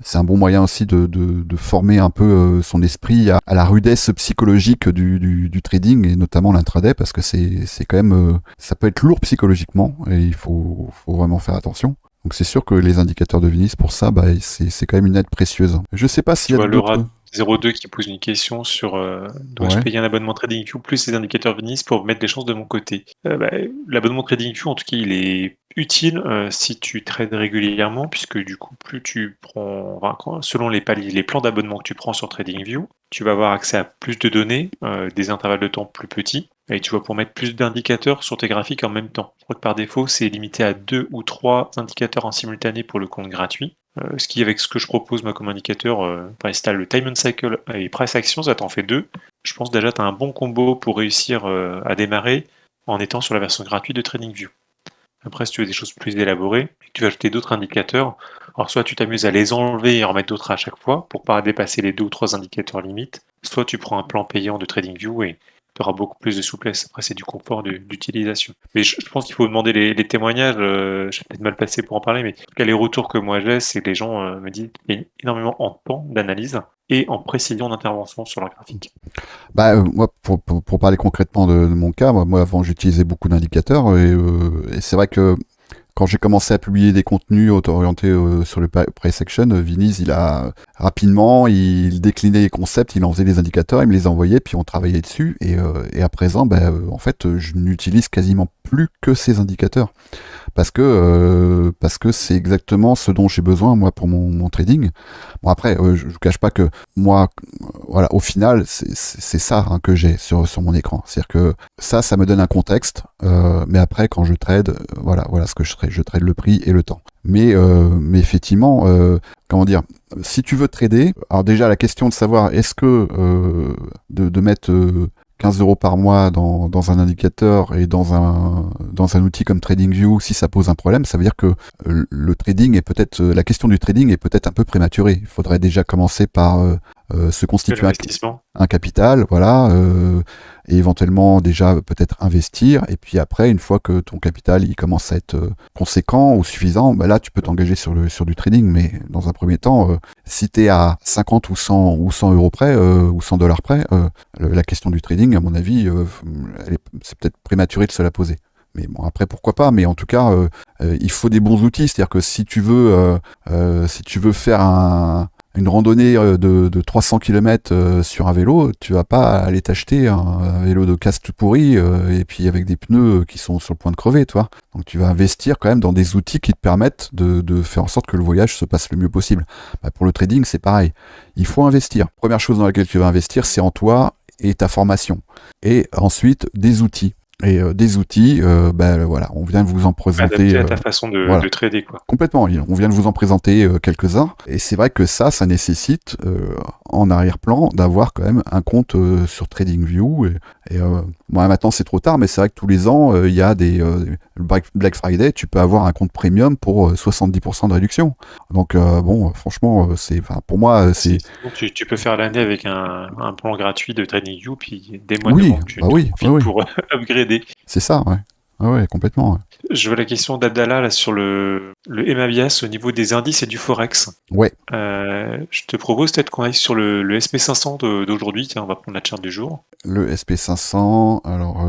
C'est un bon moyen aussi de former un peu son esprit à la rudesse psychologique du trading, et notamment l'intraday, parce que c'est quand même ça peut être lourd psychologiquement, et il faut vraiment faire attention. Donc c'est sûr que les indicateurs de Vinis, pour ça, bah, c'est quand même une aide précieuse. Je sais pas s'il Tu y a vois le d'autres... rat 02 qui pose une question sur dois-je Ouais. payer un abonnement TradingView plus les indicateurs Venice pour mettre les chances de mon côté? L'abonnement TradingView, en tout cas, il est utile si tu trades régulièrement, puisque du coup, plus tu prends, enfin, selon les paliers, les plans d'abonnement que tu prends sur TradingView, tu vas avoir accès à plus de données, des intervalles de temps plus petits, Et tu vois, pour mettre plus d'indicateurs sur tes graphiques en même temps. Je crois que par défaut, c'est limité à 2 ou 3 indicateurs en simultané pour le compte gratuit. Ce qui, avec ce que je propose moi comme indicateur, si tu as le time and cycle et price action, ça t'en fait 2. Je pense déjà que tu as un bon combo pour réussir à démarrer en étant sur la version gratuite de TradingView. Après, si tu veux des choses plus élaborées, et que tu veux ajouter d'autres indicateurs, alors soit tu t'amuses à les enlever et en remettre d'autres à chaque fois pour pas dépasser les 2 ou 3 indicateurs limites, soit tu prends un plan payant de TradingView et tu auras beaucoup plus de souplesse. Après, c'est du confort d'utilisation. Mais je pense qu'il faut demander les témoignages. Je suis peut-être mal placé pour en parler, mais en tout cas, les retours que moi j'ai, c'est que les gens me disent qu'il y a énormément en temps d'analyse et en précision d'intervention sur leur graphique. Moi, pour parler concrètement de mon cas, moi avant j'utilisais beaucoup d'indicateurs et c'est vrai que quand j'ai commencé à publier des contenus orientés sur le price action, Viniz, il a rapidement, il déclinait les concepts, il en faisait des indicateurs, il me les envoyait, puis on travaillait dessus. Et à présent, en fait, je n'utilise quasiment plus que ces indicateurs parce que c'est exactement ce dont j'ai besoin moi pour mon trading. Bon après, je vous cache pas que moi, voilà, au final, c'est ça hein, que j'ai sur mon écran. C'est-à-dire que ça me donne un contexte, mais après quand je trade, voilà ce que je trade le prix et le temps. Mais effectivement, comment dire, si tu veux trader, alors déjà la question de savoir est-ce que de mettre 15 € par mois dans un indicateur et dans un outil comme TradingView, si ça pose un problème, ça veut dire que le trading est peut-être, la question du trading est peut-être un peu prématurée. Il faudrait déjà commencer par se constituer un capital, voilà, et éventuellement déjà peut-être investir, et puis après, une fois que ton capital il commence à être conséquent ou suffisant, là tu peux t'engager sur du trading, mais dans un premier temps, si tu es à 50 ou 100 € près, ou 100 $ près, la question du trading, à mon avis, c'est peut-être prématuré de se la poser. Mais bon, après, pourquoi pas, mais en tout cas, il faut des bons outils, c'est-à-dire que si tu veux faire une randonnée de 300 km sur un vélo, tu vas pas aller t'acheter un vélo de casse tout pourri et puis avec des pneus qui sont sur le point de crever, tu vois. Donc tu vas investir quand même dans des outils qui te permettent de faire en sorte que le voyage se passe le mieux possible. Pour le trading, c'est pareil. Il faut investir. Première chose dans laquelle tu vas investir, c'est en toi et ta formation. Et ensuite, des outils. Et des outils, voilà, on vient de vous en présenter. Adapté à ta façon de trader, quoi. Complètement, on vient de vous en présenter quelques-uns. Et c'est vrai que ça nécessite en arrière-plan d'avoir quand même un compte sur TradingView. Moi maintenant c'est trop tard, mais c'est vrai que tous les ans, il y a le Black Friday, tu peux avoir un compte premium pour 70% de réduction. Donc franchement, pour moi, c'est... Tu peux faire l'année avec un plan gratuit de TradingView, puis des mois pour upgrader. C'est ça, ouais. Ah ouais, complètement. Ouais. Je vois la question d'Abdallah là, sur le MABIAS au niveau des indices et du Forex. Ouais. Je te propose peut-être qu'on aille sur le SP500 d'aujourd'hui. Tiens, on va prendre la charte du jour. Le SP500, alors...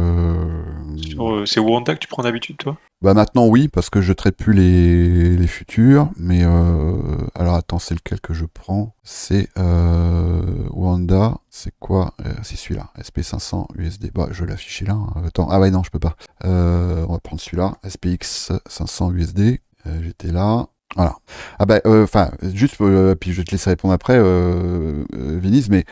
C'est Wanda que tu prends d'habitude, toi ? Maintenant, oui, parce que je traite plus les futurs, mais alors attends, c'est lequel que je prends ? C'est Wanda, c'est quoi ? C'est celui-là, SP500 USD. Je vais l'afficher là. Attends, ah ouais, non, je peux pas. On va prendre celui-là, SPX 500 USD. J'étais là. Voilà. Juste, puis je vais te laisser répondre après, Viniz, mais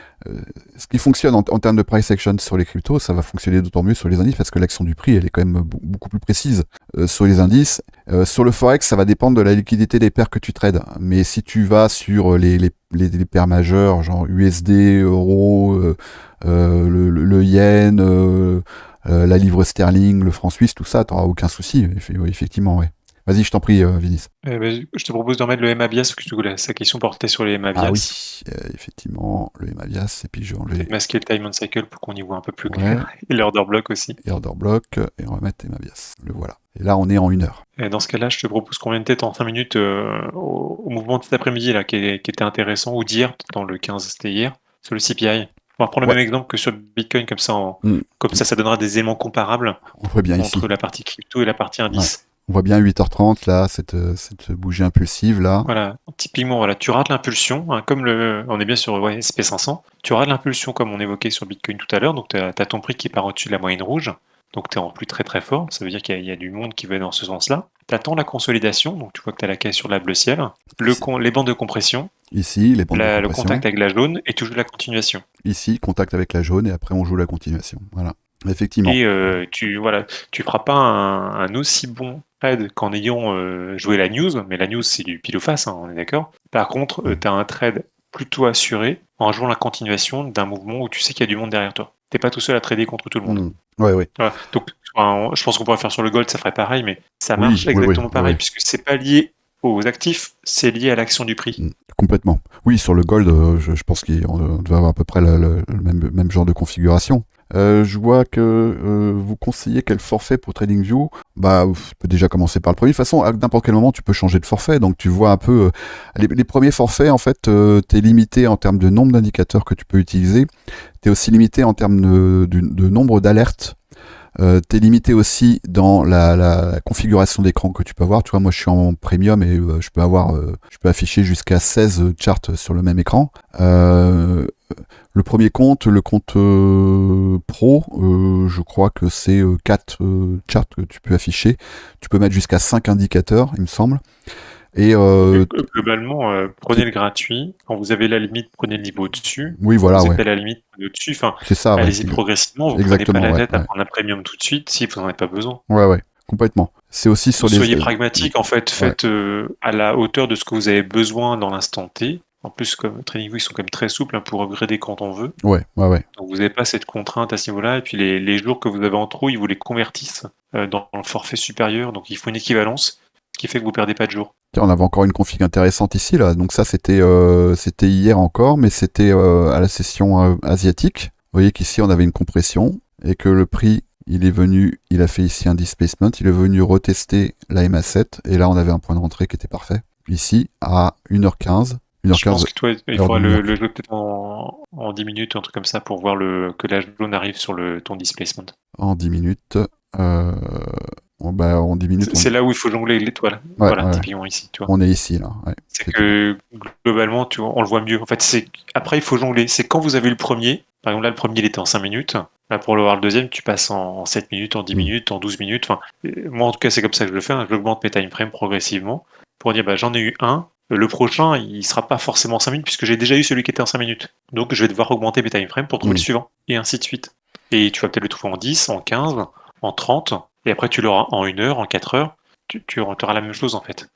ce qui fonctionne en termes de price action sur les cryptos, ça va fonctionner d'autant mieux sur les indices parce que l'action du prix, elle est quand même beaucoup plus précise sur les indices. Sur le Forex, ça va dépendre de la liquidité des paires que tu trades. Mais si tu vas sur les paires majeures, genre USD, euro, le yen, la livre sterling, le franc suisse, tout ça, t'auras aucun souci, effectivement, ouais. Vas-y, je t'en prie, Vinis. Je te propose d'en mettre le MABIAS, parce que sa question portait sur les MABIAS. Ah oui, effectivement, le MABIAS, et puis je vais enlever... masquer le time and cycle pour qu'on y voit un peu plus clair. Et l'order block aussi. Et order block, et on va mettre MABIAS. Le voilà. Et là, on est en 1 heure. Et dans ce cas-là, je te propose qu'on vienne peut-être en 5 minutes au mouvement de cet après-midi, là, qui était intéressant, ou d'hier, dans le 15, c'était hier, sur le CPI. On va prendre le même exemple que sur Bitcoin, comme ça, ça donnera des éléments comparables on voit bien entre la partie crypto et la partie indice. Ouais. On voit bien 8h30 là, cette bougie impulsive là. Voilà, typiquement, voilà, tu rates l'impulsion, hein, comme on est bien sur SP500, tu rates l'impulsion comme on évoquait sur Bitcoin tout à l'heure, donc tu as ton prix qui part au-dessus de la moyenne rouge, donc tu es en plus très très fort, ça veut dire qu'il y a du monde qui va dans ce sens-là. Tu attends la consolidation, donc tu vois que tu as la caisse sur la bleu ciel, les bandes de compression, ici, les bandes de compression. Le contact avec la jaune et tu joues la continuation. Ici, contact avec la jaune et après on joue la continuation, voilà. Effectivement. Et tu feras pas un aussi bon trade qu'en ayant joué la news, mais la news c'est du pile ou face, hein, on est d'accord. Par contre, Mm. tu as un trade plutôt assuré en jouant la continuation d'un mouvement où tu sais qu'il y a du monde derrière toi. T'es pas tout seul à trader contre tout le monde. Mm. Ouais, ouais. Voilà. Donc, je pense qu'on pourrait faire sur le gold, ça ferait pareil, mais ça Oui, marche oui, oui, exactement oui, pareil, oui. puisque c'est pas lié aux actifs, c'est lié à l'action du prix. Mm. Complètement. Oui, sur le gold, je pense qu'on devait avoir à peu près le même genre de configuration. Je vois que vous conseillez quel forfait pour TradingView. Bah, tu peux déjà commencer par le premier. De toute façon, à n'importe quel moment, tu peux changer de forfait. Donc, tu vois un peu les premiers forfaits. En fait, tu es limité en termes de nombre d'indicateurs que tu peux utiliser. Tu es aussi limité en termes de nombre d'alertes. Tu es limité aussi dans la configuration d'écran que tu peux avoir. Tu vois, moi je suis en premium et je peux afficher jusqu'à 16 charts sur le même écran. Le premier compte, le compte pro, je crois que c'est 4 charts que tu peux afficher. Tu peux mettre jusqu'à 5 indicateurs, il me semble. Et Globalement, prenez le gratuit. Quand vous avez la limite, prenez le niveau au-dessus. oui, Quand voilà, vous ouais. êtes à la limite, prenez au-dessus. Enfin, C'est ça, ouais. allez-y progressivement. Vous prenez pas Exactement, la ouais, tête à ouais. prendre un premium tout de suite si vous n'en avez pas besoin. Ouais, ouais, complètement. C'est aussi sur les... Soyez pragmatique, en fait. ouais, Faites à la hauteur de ce que vous avez besoin dans l'instant T. En plus, comme TradingView, ils sont quand même très souples, hein, pour upgrader quand on veut. ouais, ouais, ouais. Donc vous n'avez pas cette contrainte à ce niveau-là. Et puis les jours que vous avez en trop, ils vous les convertissent dans le forfait supérieur. Donc il faut une équivalence, ce qui fait que vous perdez pas de jours. Tiens, on avait encore une config intéressante ici, là. Donc ça, c'était hier encore, mais c'était à la session asiatique. Vous voyez qu'ici, on avait une compression et que le prix, il a fait ici un displacement, il est venu retester la MA7 et là, on avait un point de rentrée qui était parfait. Ici, à 1h15. Je 1h15, pense que toi, il heure de faudra New York. le jouer peut-être en 10 minutes, un truc comme ça, pour voir que la jaune arrive sur ton displacement. En 10 minutes. Euh, en 10 minutes, C'est là où il faut jongler avec l'étoile. ouais, Voilà, ouais, typiquement ici, tu vois. on est ici, là. Ouais, C'est effectivement. que globalement, tu vois, on le voit mieux. En fait, après, il faut jongler. C'est quand vous avez le premier. Par exemple, là, le premier, il était en 5 minutes. Là, pour le voir le deuxième, tu passes en 7 minutes, en 10 Mm. minutes, en 12 minutes. Enfin, moi, en tout cas, c'est comme ça que je le fais, hein. J'augmente mes time frames progressivement pour dire, bah, j'en ai eu un. Le prochain, il sera pas forcément en 5 minutes puisque j'ai déjà eu celui qui était en 5 minutes. Donc, je vais devoir augmenter mes time frames pour trouver Mm. le suivant. Et ainsi de suite. Et tu vas peut-être le trouver en 10, en 15, en 30. Et après, tu l'auras en 1 heure, en 4 heures. Tu auras la même chose, en fait.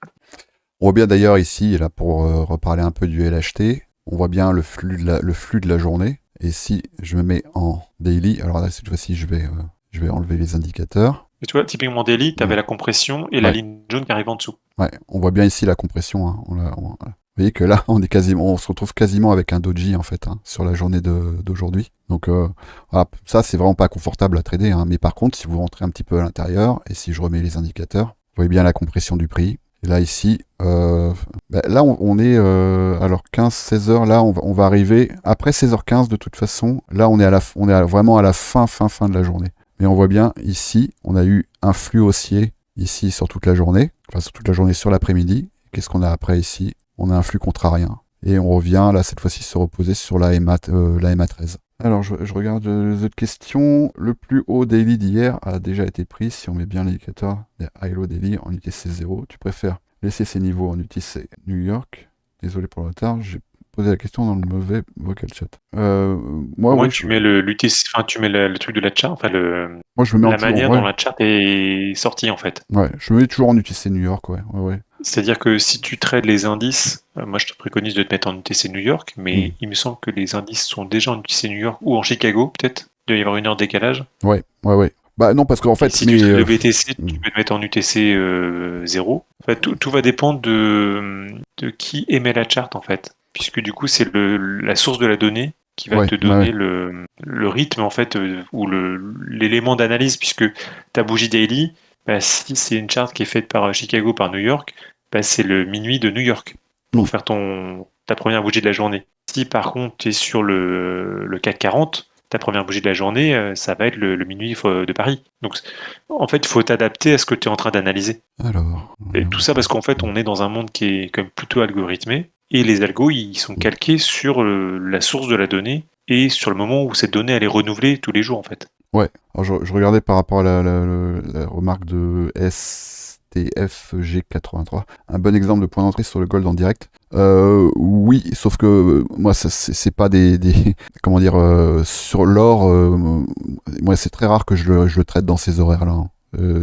On voit bien d'ailleurs ici, là, pour reparler un peu du LHT, on voit bien le flux de la journée. Et si je me mets en daily, alors là, cette fois-ci, je vais enlever les indicateurs. Et tu vois, typiquement daily, tu avais Ouais. la compression et la Ouais. ligne jaune qui arrive en dessous. Ouais, on voit bien ici la compression. Hein. Vous voyez que là, on se retrouve quasiment avec un doji en fait, hein, sur la journée d'aujourd'hui. Donc voilà, ça c'est vraiment pas confortable à trader. Hein. Mais par contre, si vous rentrez un petit peu à l'intérieur et si je remets les indicateurs, vous voyez bien la compression du prix. Et là ici, là on est alors 15-16 heures. Là on va arriver après 16h15 de toute façon. Là on est vraiment à la fin de la journée. Mais on voit bien ici, on a eu un flux haussier ici sur toute la journée, enfin sur toute la journée sur l'après-midi. Qu'est-ce qu'on a après ici? On a un flux contrarien. Et on revient là cette fois-ci se reposer sur la MA13. Alors je regarde les autres questions. Le plus haut daily d'hier a déjà été pris. Si on met bien l'indicateur des high low daily en UTC 0, tu préfères laisser ces niveaux en UTC New York? Désolé pour le retard, j'ai posé la question dans le mauvais vocal chat. Moi, Au moins, oui, tu mets l'UTC, enfin, tu mets le truc de la chart, enfin, moi je me mets la manière ouais. dont la chart est sortie, en fait. Ouais, je me mets toujours en UTC New York, ouais. C'est-à-dire que si tu trades les indices, moi je te préconise de te mettre en UTC New York, mais il me semble que les indices sont déjà en UTC New York ou en Chicago, peut-être. Il doit y avoir 1 heure de décalage. Ouais. Bah non, parce qu'en Et fait, si tu trades le BTC, tu peux te mettre en UTC 0. En fait, tout va dépendre de qui émet la chart, en fait. Puisque du coup, c'est la source de la donnée qui va te donner le rythme, en fait, ou l'élément d'analyse, puisque ta bougie daily, bah, si c'est une chart qui est faite par Chicago, par New York, bah, c'est le minuit de New York pour faire ta première bougie de la journée. Si par contre tu es sur le CAC 40, ta première bougie de la journée, ça va être le minuit de Paris. Donc en fait, il faut t'adapter à ce que tu es en train d'analyser. Alors, Et tout ça parce qu'en fait, on est dans un monde qui est quand même plutôt algorithmé, et les algos, ils sont calqués sur la source de la donnée et sur le moment où cette donnée elle est renouvelée tous les jours en fait. ouais. Alors, je regardais par rapport à la remarque de STMF, STFG83. Un bon exemple de point d'entrée sur le gold en direct. Oui, sauf que moi, c'est pas comment dire, sur l'or, moi, c'est très rare que je le traite dans ces horaires-là. Hein.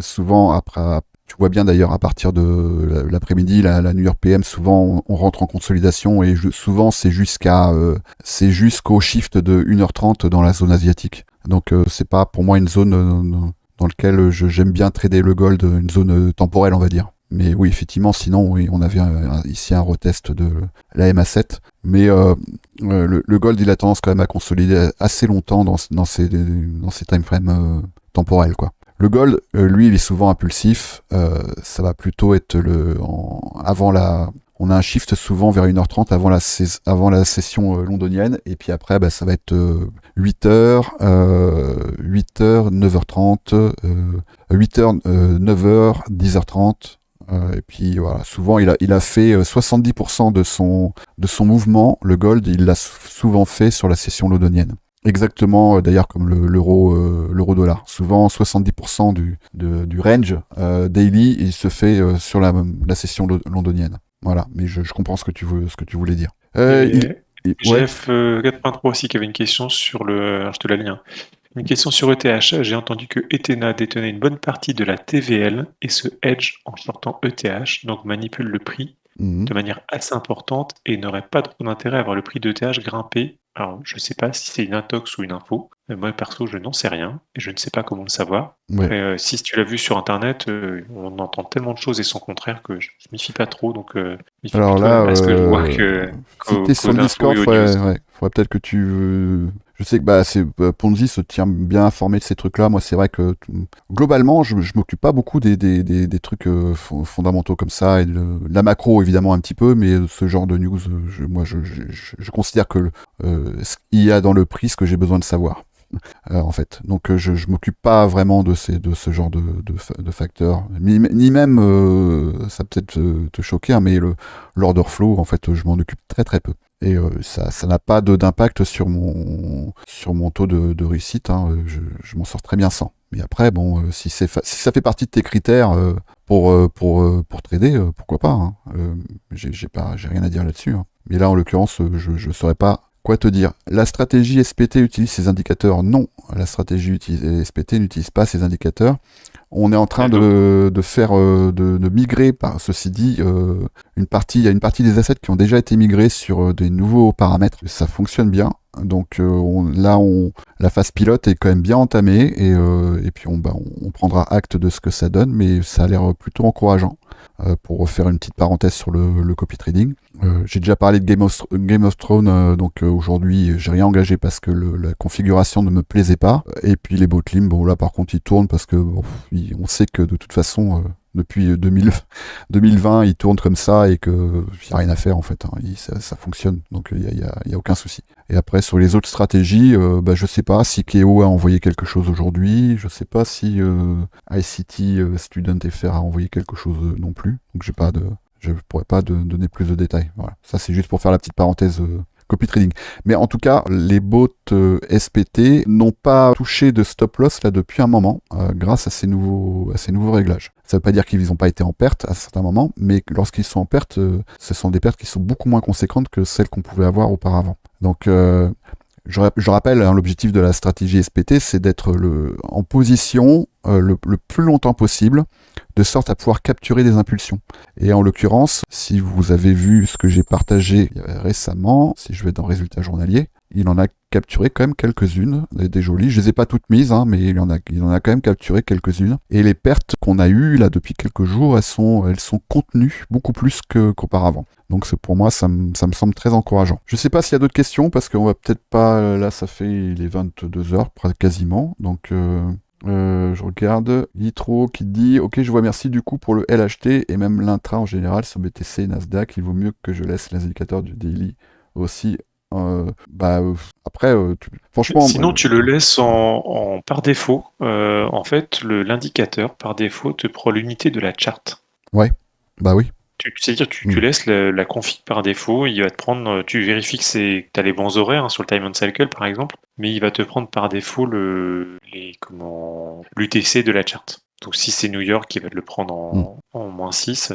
Souvent, après, tu vois bien d'ailleurs, à partir de l'après-midi, la New York PM, souvent, on rentre en consolidation et souvent, c'est jusqu'au shift de 1h30 dans la zone asiatique. Donc, c'est pas pour moi une zone dans laquelle j'aime bien trader le gold, une zone temporelle, on va dire. Mais oui, effectivement, sinon, oui, on avait ici un retest de la MA7. Mais le gold, il a tendance quand même à consolider assez longtemps dans ces time frames temporels, quoi. Le gold, lui, il est souvent impulsif. Ça va plutôt être on a un shift souvent vers 1h30 avant la session londonienne. Et puis après, bah, ça va être 8h, 8h, 9h30, 8h, 9h, 10h30. Et puis voilà, souvent il a fait 70% de son mouvement, le gold, il l'a souvent fait sur la session londonienne. Exactement, d'ailleurs comme l'euro dollar. Souvent 70% du range daily, il se fait sur la session londonienne. Voilà, mais je comprends ce que tu voulais dire. Ouais. GF83 aussi qui avait une question sur alors je te la lis, hein. Une question sur ETH. J'ai entendu que Ethena détenait une bonne partie de la TVL et se hedge en sortant ETH, donc manipule le prix Mhm. de manière assez importante et n'aurait pas trop d'intérêt à voir le prix d'ETH grimper. Alors, je ne sais pas si c'est une intox ou une info, mais moi perso, je n'en sais rien et je ne sais pas comment le savoir. Ouais. Après, si tu l'as vu sur internet, on entend tellement de choses et son contraire que je ne m'y fie pas trop, donc méfie Alors plutôt là, à ce que je vois si t'es sur qu'aux le infos Discord, et aux news. faudrait peut-être que je sais que bah, Ponzi se tient bien informé de ces trucs-là. Moi, c'est vrai que globalement, je m'occupe pas beaucoup des trucs fondamentaux comme ça et de la macro évidemment un petit peu, mais ce genre de news, moi, je considère que ce qu'il y a dans le prix ce que j'ai besoin de savoir. En fait. Donc je m'occupe pas vraiment de ce genre de facteurs, ni même, ça peut-être te choquer, hein, mais l'order flow, en fait, je m'en occupe très très peu. Et ça n'a pas d'impact sur mon taux de réussite, hein, je m'en sors très bien sans. Mais après, bon, si ça fait partie de tes critères pour trader, pourquoi pas, hein. J'ai rien à dire là-dessus, hein. Mais là, en l'occurrence, je saurais pas quoi te dire. La stratégie SPT utilise ces indicateurs? Non, la stratégie SPT n'utilise pas ces indicateurs. On est en train de faire de migrer, ceci dit, il y a une partie des assets qui ont déjà été migrés sur des nouveaux paramètres. Ça fonctionne bien. Donc la phase pilote est quand même bien entamée et puis on prendra acte de ce que ça donne, mais ça a l'air plutôt encourageant. Pour refaire une petite parenthèse sur le copy trading. J'ai déjà parlé de Game of Thrones, donc aujourd'hui j'ai rien engagé parce que la configuration ne me plaisait pas. Et puis les botlims, bon là par contre ils tournent parce que on sait que de toute façon depuis 2020 ils tournent comme ça et qu'il n'y a rien à faire en fait, hein. Ça fonctionne, donc il y a aucun souci. Et après sur les autres stratégies, je sais pas si Keo a envoyé quelque chose aujourd'hui, je sais pas si ICT Student FR a envoyé quelque chose non plus, donc je pourrais pas donner plus de détails. Voilà. Ça c'est juste pour faire la petite parenthèse copy trading. Mais en tout cas, les bots SPT n'ont pas touché de stop loss là depuis un moment, grâce à ces nouveaux réglages. Ça ne veut pas dire qu'ils n'ont pas été en perte à certains moments, mais lorsqu'ils sont en perte, ce sont des pertes qui sont beaucoup moins conséquentes que celles qu'on pouvait avoir auparavant. Donc je rappelle, hein, l'objectif de la stratégie SPT, c'est d'être en position le plus longtemps possible, de sorte à pouvoir capturer des impulsions. Et en l'occurrence, si vous avez vu ce que j'ai partagé récemment, si je vais dans résultats journaliers, il en a capturé quand même quelques-unes, des jolies. Je les ai pas toutes mises, hein, mais il en a quand même capturé quelques-unes. Et les pertes qu'on a eues là depuis quelques jours, elles sont contenues beaucoup plus qu'auparavant. Donc pour moi, ça me semble très encourageant. Je sais pas s'il y a d'autres questions, parce qu'on va peut-être pas... Là, ça fait les 22 heures, quasiment. Donc je regarde Yitro qui dit: ok, je vois, merci du coup pour le LHT et même l'intra en général sur BTC et Nasdaq. Il vaut mieux que je laisse les indicateurs du daily aussi. Après, franchement. Sinon, tu le laisses par défaut. En fait, l'indicateur, par défaut, te prend l'unité de la charte. Ouais, bah oui. C'est-à-dire, tu laisses la config par défaut, il va te prendre, tu vérifies que tu as les bons horaires, hein, sur le time and cycle par exemple, mais il va te prendre par défaut l'UTC de la charte. Donc si c'est New York, il va le prendre en -6,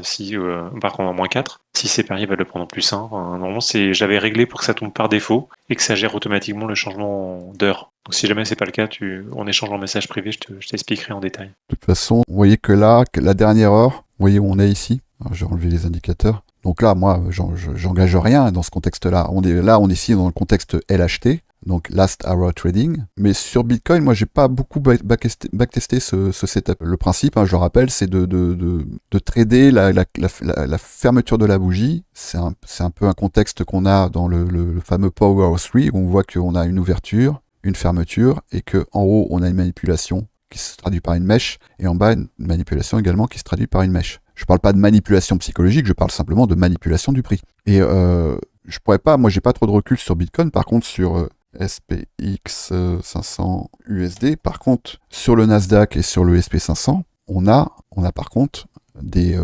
par contre en -4. Si c'est Paris, il va le prendre en +1. Enfin, normalement, j'avais réglé pour que ça tombe par défaut et que ça gère automatiquement le changement d'heure. Donc si jamais c'est pas le cas, on échange en message privé, je t'expliquerai en détail. De toute façon, vous voyez que là, la dernière heure, vous voyez où on est ici. Alors, je vais enlever les indicateurs. Donc là, moi, j'engage rien dans ce contexte-là. On est ici dans le contexte LHT, donc Last Hour Trading. Mais sur Bitcoin, moi, j'ai pas beaucoup backtesté ce setup. Le principe, je le rappelle, c'est de trader la fermeture de la bougie. C'est un peu un contexte qu'on a dans le fameux Power of Three, où on voit qu'on a une ouverture, une fermeture, et qu'en haut, on a une manipulation qui se traduit par une mèche, et en bas, une manipulation également qui se traduit par une mèche. Je parle pas de manipulation psychologique, je parle simplement de manipulation du prix. Et je pourrais pas, moi j'ai pas trop de recul sur Bitcoin, par contre sur SPX 500 USD, par contre sur le Nasdaq et sur le SP500, on a par contre des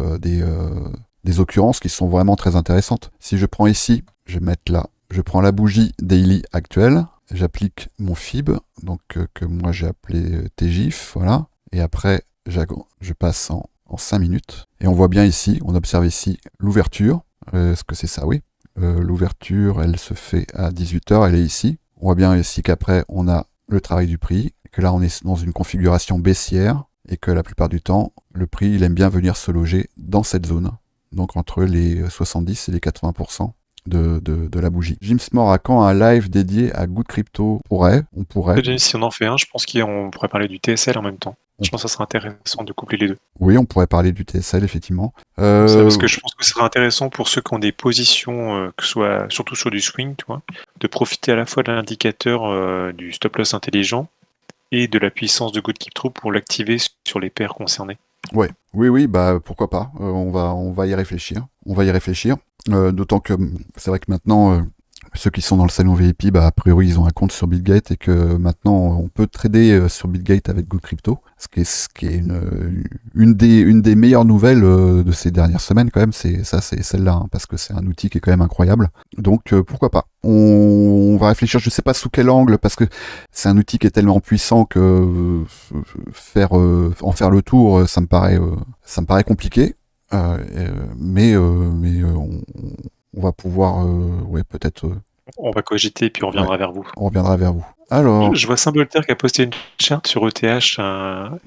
occurrences qui sont vraiment très intéressantes. Si je prends ici, je vais mettre là, je prends la bougie daily actuelle, j'applique mon FIB, donc que moi j'ai appelé TGIF, voilà, et après je passe en 5 minutes, et on voit bien ici, on observe ici l'ouverture, est-ce que c'est ça? Oui, l'ouverture elle se fait à 18h, elle est ici, on voit bien ici qu'après on a le travail du prix, et que là on est dans une configuration baissière, et que la plupart du temps, le prix il aime bien venir se loger dans cette zone, donc entre les 70 et les 80% de la bougie. Jim Smore a quand un live dédié à Good Crypto? On pourrait. Si on en fait un, je pense qu'on pourrait parler du TSL en même temps. Je pense que ça serait intéressant de coupler les deux. Oui, on pourrait parler du TSL, effectivement. Parce que je pense que ce serait intéressant pour ceux qui ont des positions, que ce soit surtout sur du swing, tu vois, de profiter à la fois de l'indicateur du stop-loss intelligent et de la puissance de Good Crypto pour l'activer sur les paires concernées. Ouais. Oui, bah pourquoi pas. On va y réfléchir. D'autant que c'est vrai que maintenant, ceux qui sont dans le salon VIP, bah, a priori, ils ont un compte sur Bitgate et que maintenant, on peut trader sur Bitgate avec Good Crypto, ce qui est une des meilleures nouvelles de ces dernières semaines quand même. C'est celle-là, hein, parce que c'est un outil qui est quand même incroyable. Donc pourquoi pas. On va réfléchir. Je sais pas sous quel angle, parce que c'est un outil qui est tellement puissant que en faire le tour, ça me paraît compliqué. Mais on va pouvoir, peut-être. On va cogiter et puis on reviendra vers vous. On reviendra vers vous. Alors. Je vois Symbolter qui a posté une charte sur ETH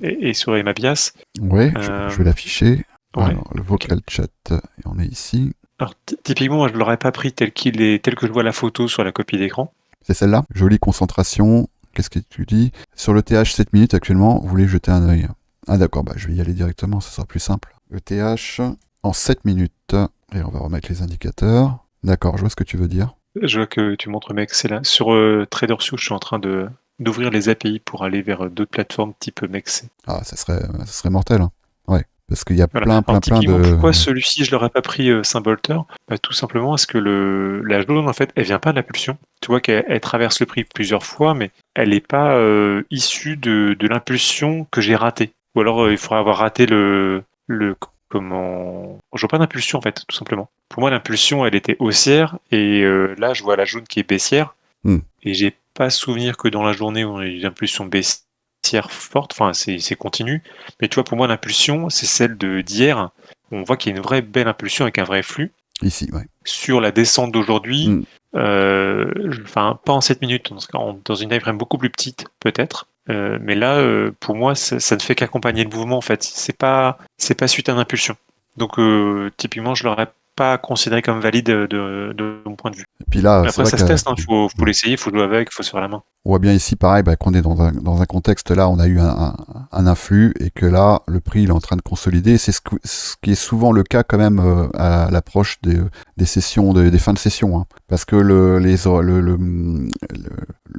et sur Emabias. Ouais, je vais l'afficher. Ouais. Alors, le vocal chat, et on est ici. Alors, typiquement, moi, je ne l'aurais pas pris tel que je vois la photo sur la copie d'écran. C'est celle-là. Jolie concentration. Qu'est-ce que tu dis? Sur le TH 7 minutes actuellement, vous voulez jeter un œil? Ah d'accord, bah je vais y aller directement, ça sera plus simple. ETH en 7 minutes. Et on va remettre les indicateurs. D'accord, je vois ce que tu veux dire. Je vois que tu montres Mexcel. Sur TraderSio, je suis en train d'ouvrir les API pour aller vers d'autres plateformes type Mex. Ah, ça serait mortel. Hein. Ouais, parce qu'il y a voilà. plein de... Pourquoi celui-ci, je l'aurais pas pris Symbolter? Bah, tout simplement parce que la jaune, en fait, elle vient pas de la pulsion. Tu vois qu'elle traverse le prix plusieurs fois, mais elle n'est pas issue de l'impulsion que j'ai ratée. Ou alors, il faudrait avoir raté comment... Je vois pas d'impulsion, en fait, tout simplement. Pour moi, l'impulsion, elle était haussière, et là, je vois la jaune qui est baissière, et j'ai pas souvenir que dans la journée, on a eu une impulsion baissière forte, enfin, c'est continu, mais tu vois, pour moi, l'impulsion, c'est celle d'hier. On voit qu'il y a une vraie belle impulsion avec un vrai flux. Ici, ouais. Sur la descente d'aujourd'hui, pas en 7 minutes, dans une timeframe beaucoup plus petite, peut-être. Mais là, pour moi, ça ne fait qu'accompagner le mouvement, en fait. C'est pas suite à une impulsion. Donc, typiquement, je l'aurais pas considéré comme valide de mon point de vue. Et puis là, après, ça se teste, il faut l'essayer, il faut jouer avec, il faut se faire la main. On voit bien ici, pareil, qu'on est dans un contexte, là, on a eu un influx, et que là, le prix, il est en train de consolider. C'est ce qui est souvent le cas, quand même, à l'approche des sessions, des fins de session. Hein. Parce que le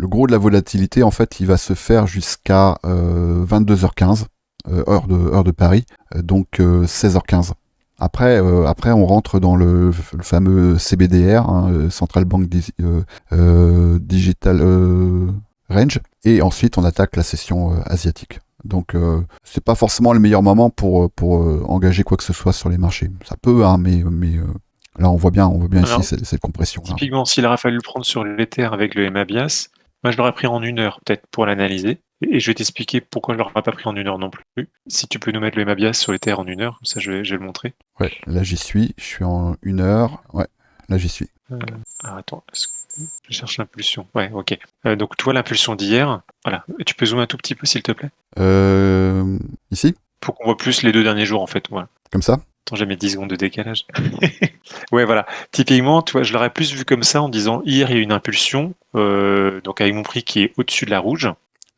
gros de la volatilité, en fait, il va se faire jusqu'à 22h15, heure de Paris, donc 16h15. Après, on rentre dans le fameux CBDR, hein, Central Bank Digital Range, et ensuite on attaque la session asiatique. Donc, c'est pas forcément le meilleur moment pour engager quoi que ce soit sur les marchés. Ça peut, hein, mais là on voit bien alors, ici cette compression. Typiquement, s'il aurait fallu le prendre sur l'Ether avec le Emabias, moi je l'aurais pris en 1 heure peut-être pour l'analyser. Et je vais t'expliquer pourquoi je ne l'aurais pas pris en 1 heure non plus. Si tu peux nous mettre le MABIAS sur les terres en 1 heure, comme ça je vais le montrer. Ouais, là j'y suis, je suis en 1 heure. Ouais, là j'y suis. Attends, je cherche l'impulsion. Ouais, ok. Donc toi, l'impulsion d'hier, voilà. Tu peux zoomer un tout petit peu, s'il te plaît, Ici, pour qu'on voit plus les 2 derniers jours, en fait. Voilà. comme ça. Attends, j'ai mis 10 secondes de décalage. Ouais, voilà. Typiquement, tu vois, je l'aurais plus vu comme ça en disant hier, il y a une impulsion, donc avec mon prix qui est au-dessus de la rouge.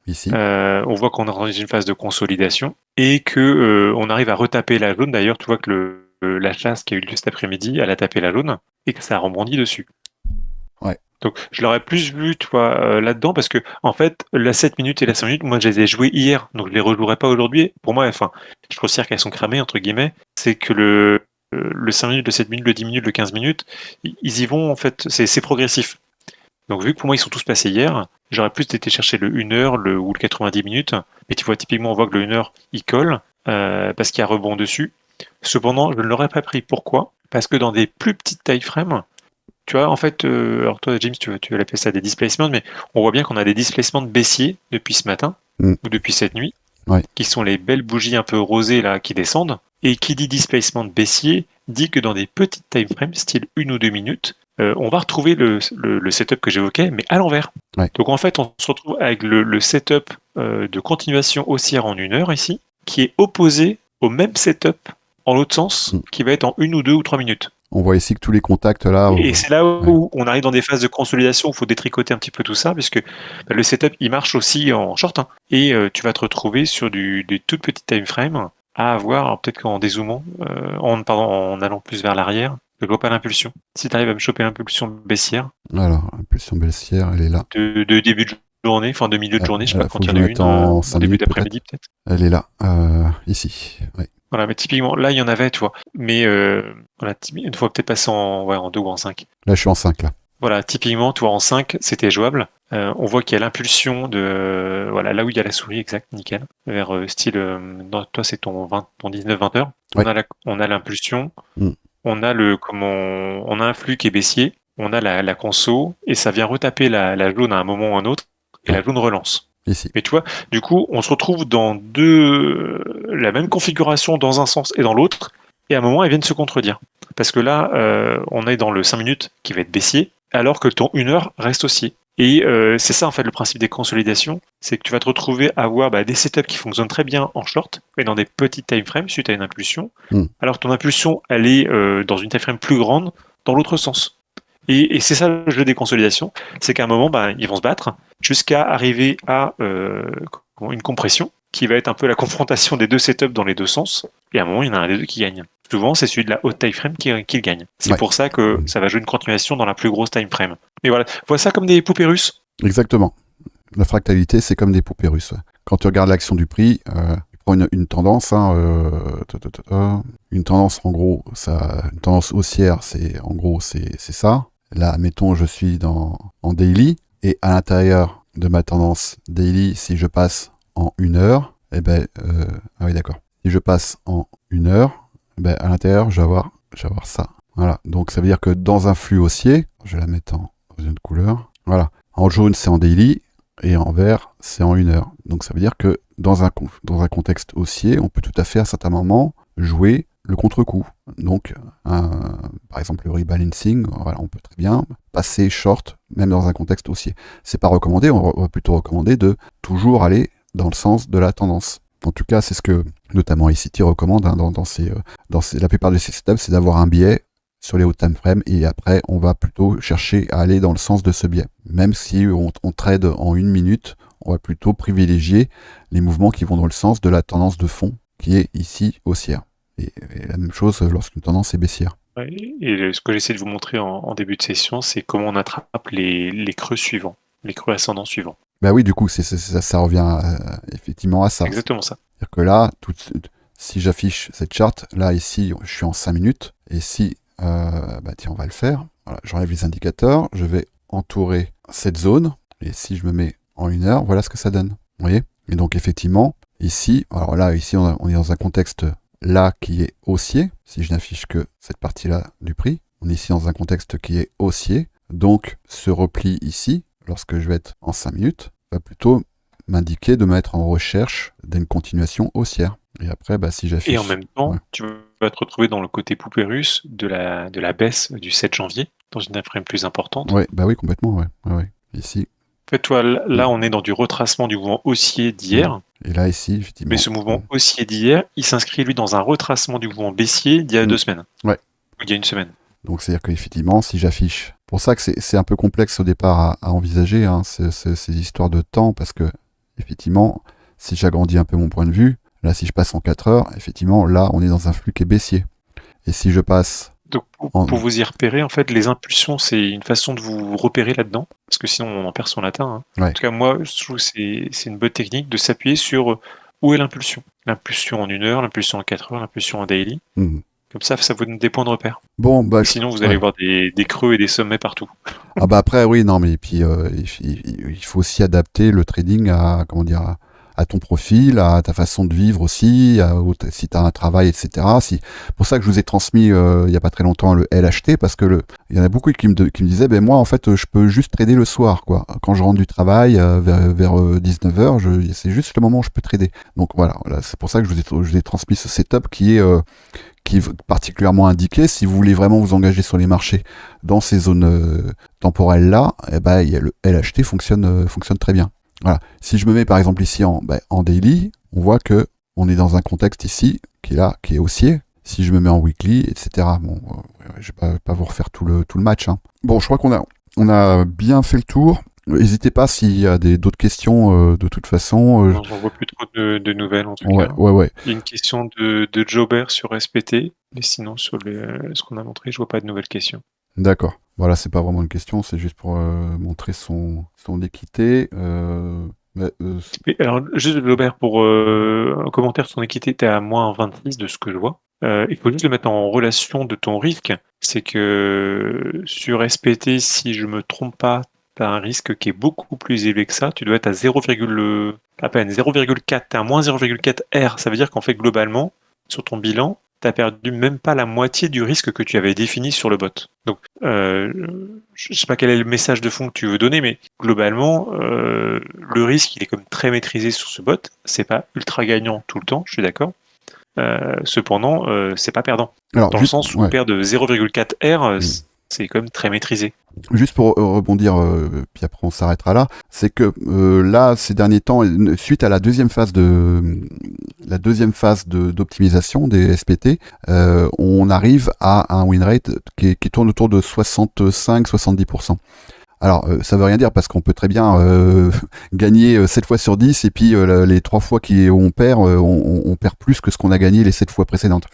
Ici. On voit qu'on est dans une phase de consolidation et que on arrive à retaper la jaune. D'ailleurs, tu vois que la chasse qui a eu lieu cet après-midi, elle a tapé la jaune et que ça a rebondi dessus. Ouais. Donc, je l'aurais plus vu, tu vois, là-dedans parce que, en fait, la 7 minutes et la 5 minutes, moi, je les ai jouées hier, donc je les rejouerai pas aujourd'hui. Pour moi, enfin, je considère qu'elles sont cramées, entre guillemets. C'est que le 5 minutes, le 7 minutes, le 10 minutes, le 15 minutes, ils y vont, en fait, c'est progressif. Donc, vu que pour moi, ils sont tous passés hier, j'aurais plus été chercher le 1 heure ou le 90 minutes. Mais tu vois, typiquement, on voit que le 1 heure, il colle, parce qu'il y a rebond dessus. Cependant, je ne l'aurais pas pris. Pourquoi? Parce que dans des plus petites time frames, tu vois, en fait, alors toi, James, tu vas appeler ça des displacements, mais on voit bien qu'on a des displacements de baissier depuis ce matin, Mm. ou depuis cette nuit, Ouais. qui sont les belles bougies un peu rosées là qui descendent. Et qui dit displacement de baissier dit que dans des petites time frames, style 1 ou 2 minutes, on va retrouver le setup que j'évoquais, mais à l'envers. Ouais. Donc en fait, on se retrouve avec le setup de continuation haussière en 1 heure ici, qui est opposé au même setup en l'autre sens, qui va être en 1 ou 2 ou 3 minutes. On voit ici que tous les contacts là. Et c'est là où on arrive dans des phases de consolidation où il faut détricoter un petit peu tout ça, puisque le setup il marche aussi en short, hein, et tu vas te retrouver sur des toutes petites time frames à avoir, alors peut-être qu'en dézoomant, en allant plus vers l'arrière, je vois pas l'impulsion. Si tu arrives à me choper l'impulsion baissière Alors, impulsion baissière, elle est là. de début de journée, fin de milieu de journée, je sais pas Faut quand que il je y en a mette une, en en 5 début minutes d'après-midi peut-être. Elle est là, ici. Ouais. Voilà, mais typiquement, là il y en avait, tu vois. Mais voilà, une fois peut-être passer en 2 ou en 5. Là, je suis en 5 là. Voilà, typiquement, toi en 5, c'était jouable. On voit qu'il y a l'impulsion de. Voilà, là où il y a la souris, exact, nickel. Vers style. Non, toi, c'est ton 19-20 heures. Ouais. On a l'impulsion. Mm. On a on a un flux qui est baissier. On a la conso. Et ça vient retaper la jaune à un moment ou à un autre. Et la jaune relance. Ici. Mais tu vois, du coup, on se retrouve dans la même configuration dans un sens et dans l'autre. Et à un moment, elles viennent se contredire. Parce que là, on est dans le 5 minutes qui va être baissier, alors que ton 1 heure reste haussier. Et c'est ça, en fait, le principe des consolidations, c'est que tu vas te retrouver à avoir des setups qui fonctionnent très bien en short, mais dans des petites time frames suite à une impulsion. Alors ton impulsion, elle est dans une time frame plus grande, dans l'autre sens. Et c'est ça le jeu des consolidations, c'est qu'à un moment, ils vont se battre jusqu'à arriver à une compression, qui va être un peu la confrontation des deux setups dans les deux sens, et à un moment, il y en a un des deux qui gagne. Souvent, c'est celui de la haute time frame qui gagne. C'est pour ça que ça va jouer une continuation dans la plus grosse time frame. Mais voilà, vois ça comme des poupées russes. Exactement. La fractalité, c'est comme des poupées russes. Quand tu regardes l'action du prix, tu prends une tendance, une tendance en gros, une tendance haussière, c'est ça. Là, mettons, je suis en daily, et à l'intérieur de ma tendance daily, si je passe en 1 heure, ah oui, d'accord. Si je passe en 1 heure, à l'intérieur, je vais avoir ça. Voilà. Donc, ça veut dire que dans un flux haussier, je vais la mettre en une couleur. Voilà. En jaune, c'est en daily, et en vert, c'est en 1 heure. Donc, ça veut dire que dans un contexte haussier, on peut tout à fait, à certains moments, jouer le contre-coup. Donc, par exemple, le rebalancing, voilà, on peut très bien passer short, même dans un contexte haussier. C'est pas recommandé, on va plutôt recommander de toujours aller dans le sens de la tendance. En tout cas, c'est ce que notamment ICT recommande la plupart de ces setups, c'est d'avoir un biais sur les hauts time frames et après on va plutôt chercher à aller dans le sens de ce biais. Même si on trade en 1 minute, on va plutôt privilégier les mouvements qui vont dans le sens de la tendance de fond qui est ici haussière. Et la même chose lorsqu'une tendance est baissière. Et ce que j'essaie de vous montrer en début de session, c'est comment on attrape les creux suivants, les creux ascendants suivants. Bah oui, du coup, ça revient effectivement à ça. Exactement ça. C'est-à-dire que là, si j'affiche cette charte, là, ici, je suis en 5 minutes. Et si, tiens, on va le faire. Voilà, j'enlève les indicateurs, je vais entourer cette zone. Et si je me mets en 1 heure, voilà ce que ça donne. Vous voyez? Et donc, effectivement, ici, alors là, ici, on est dans un contexte là qui est haussier. Si je n'affiche que cette partie-là du prix, on est ici dans un contexte qui est haussier. Donc, ce repli ici, lorsque je vais être en 5 minutes, va plutôt m'indiquer de mettre en recherche d'une continuation haussière. Et après, si j'affiche... Et en même temps, tu vas te retrouver dans le côté poupée russe de la baisse du 7 janvier, dans une frame plus importante. Ouais, oui, complètement, ouais. Ici. En fait, toi, là, on est dans du retracement du mouvement haussier d'hier. Et là, ici, effectivement. Mais ce mouvement haussier d'hier, il s'inscrit, lui, dans un retracement du mouvement baissier d'il y a 2 semaines. Ouais. Ou il y a 1 semaine. Donc, c'est-à-dire qu'effectivement, si j'affiche... C'est pour ça que c'est un peu complexe au départ à envisager, ces histoires de temps, parce que, effectivement, si j'agrandis un peu mon point de vue, là, si je passe en 4 heures, effectivement, là, on est dans un flux qui est baissier. Et si je passe... Donc, pour vous y repérer, en fait, les impulsions, c'est une façon de vous repérer là-dedans, parce que sinon, on en perd son latin. Ouais. En tout cas, moi, je trouve que c'est une bonne technique de s'appuyer sur où est l'impulsion. L'impulsion en 1 heure, l'impulsion en 4 heures, l'impulsion en daily. Comme ça vous donne des points de repère. Bon, sinon, vous allez voir des creux et des sommets partout. Après, oui, non, mais puis il faut aussi adapter le trading à ton profil, à ta façon de vivre aussi, si tu as un travail, etc. Pour ça que je vous ai transmis il n'y a pas très longtemps le LHT, parce que il y en a beaucoup qui me disaient, moi en fait je peux juste trader le soir, quoi. Quand je rentre du travail vers 19h, c'est juste le moment où je peux trader. Donc voilà, c'est pour ça que je vous ai transmis ce setup qui est particulièrement indiqué. Si vous voulez vraiment vous engager sur les marchés dans ces zones temporelles là, le LHT fonctionne très bien. Voilà. Si je me mets par exemple ici en daily, on voit que on est dans un contexte ici qui est haussier. Si je me mets en weekly, etc. Bon, je vais pas vous refaire tout le match. Bon, je crois qu'on a bien fait le tour. N'hésitez pas s'il y a d'autres questions, de toute façon. Non, j'en vois plus trop de nouvelles en tout cas. Ouais. Il y a une question de Jobert sur SPT, mais sinon sur ce qu'on a montré, je vois pas de nouvelles questions. D'accord. Voilà, c'est pas vraiment une question, c'est juste pour montrer son équité. Alors, juste Jobert, pour un commentaire sur son équité, t'es à moins 26 de ce que je vois. Il faut juste le mettre en relation de ton risque. C'est que sur SPT, si je me trompe pas, tu as un risque qui est beaucoup plus élevé que ça. Tu dois être à 0,4, tu es à moins 0,4 R. Ça veut dire qu'en fait, globalement, sur ton bilan, tu n'as perdu même pas la moitié du risque que tu avais défini sur le bot. Donc, je ne sais pas quel est le message de fond que tu veux donner, mais globalement, le risque, il est comme très maîtrisé sur ce bot. C'est pas ultra gagnant tout le temps, je suis d'accord. Cependant, c'est pas perdant. Alors, dans le sens où perdre de 0,4 R, c'est quand même très maîtrisé. Juste pour rebondir, puis après on s'arrêtera là, c'est que là, ces derniers temps, suite à la deuxième phase d'optimisation des SPT, on arrive à un win rate qui tourne autour de 65-70%. Alors, ça veut rien dire parce qu'on peut très bien gagner 7 fois sur 10 et puis les 3 fois où on perd plus que ce qu'on a gagné les 7 fois précédentes.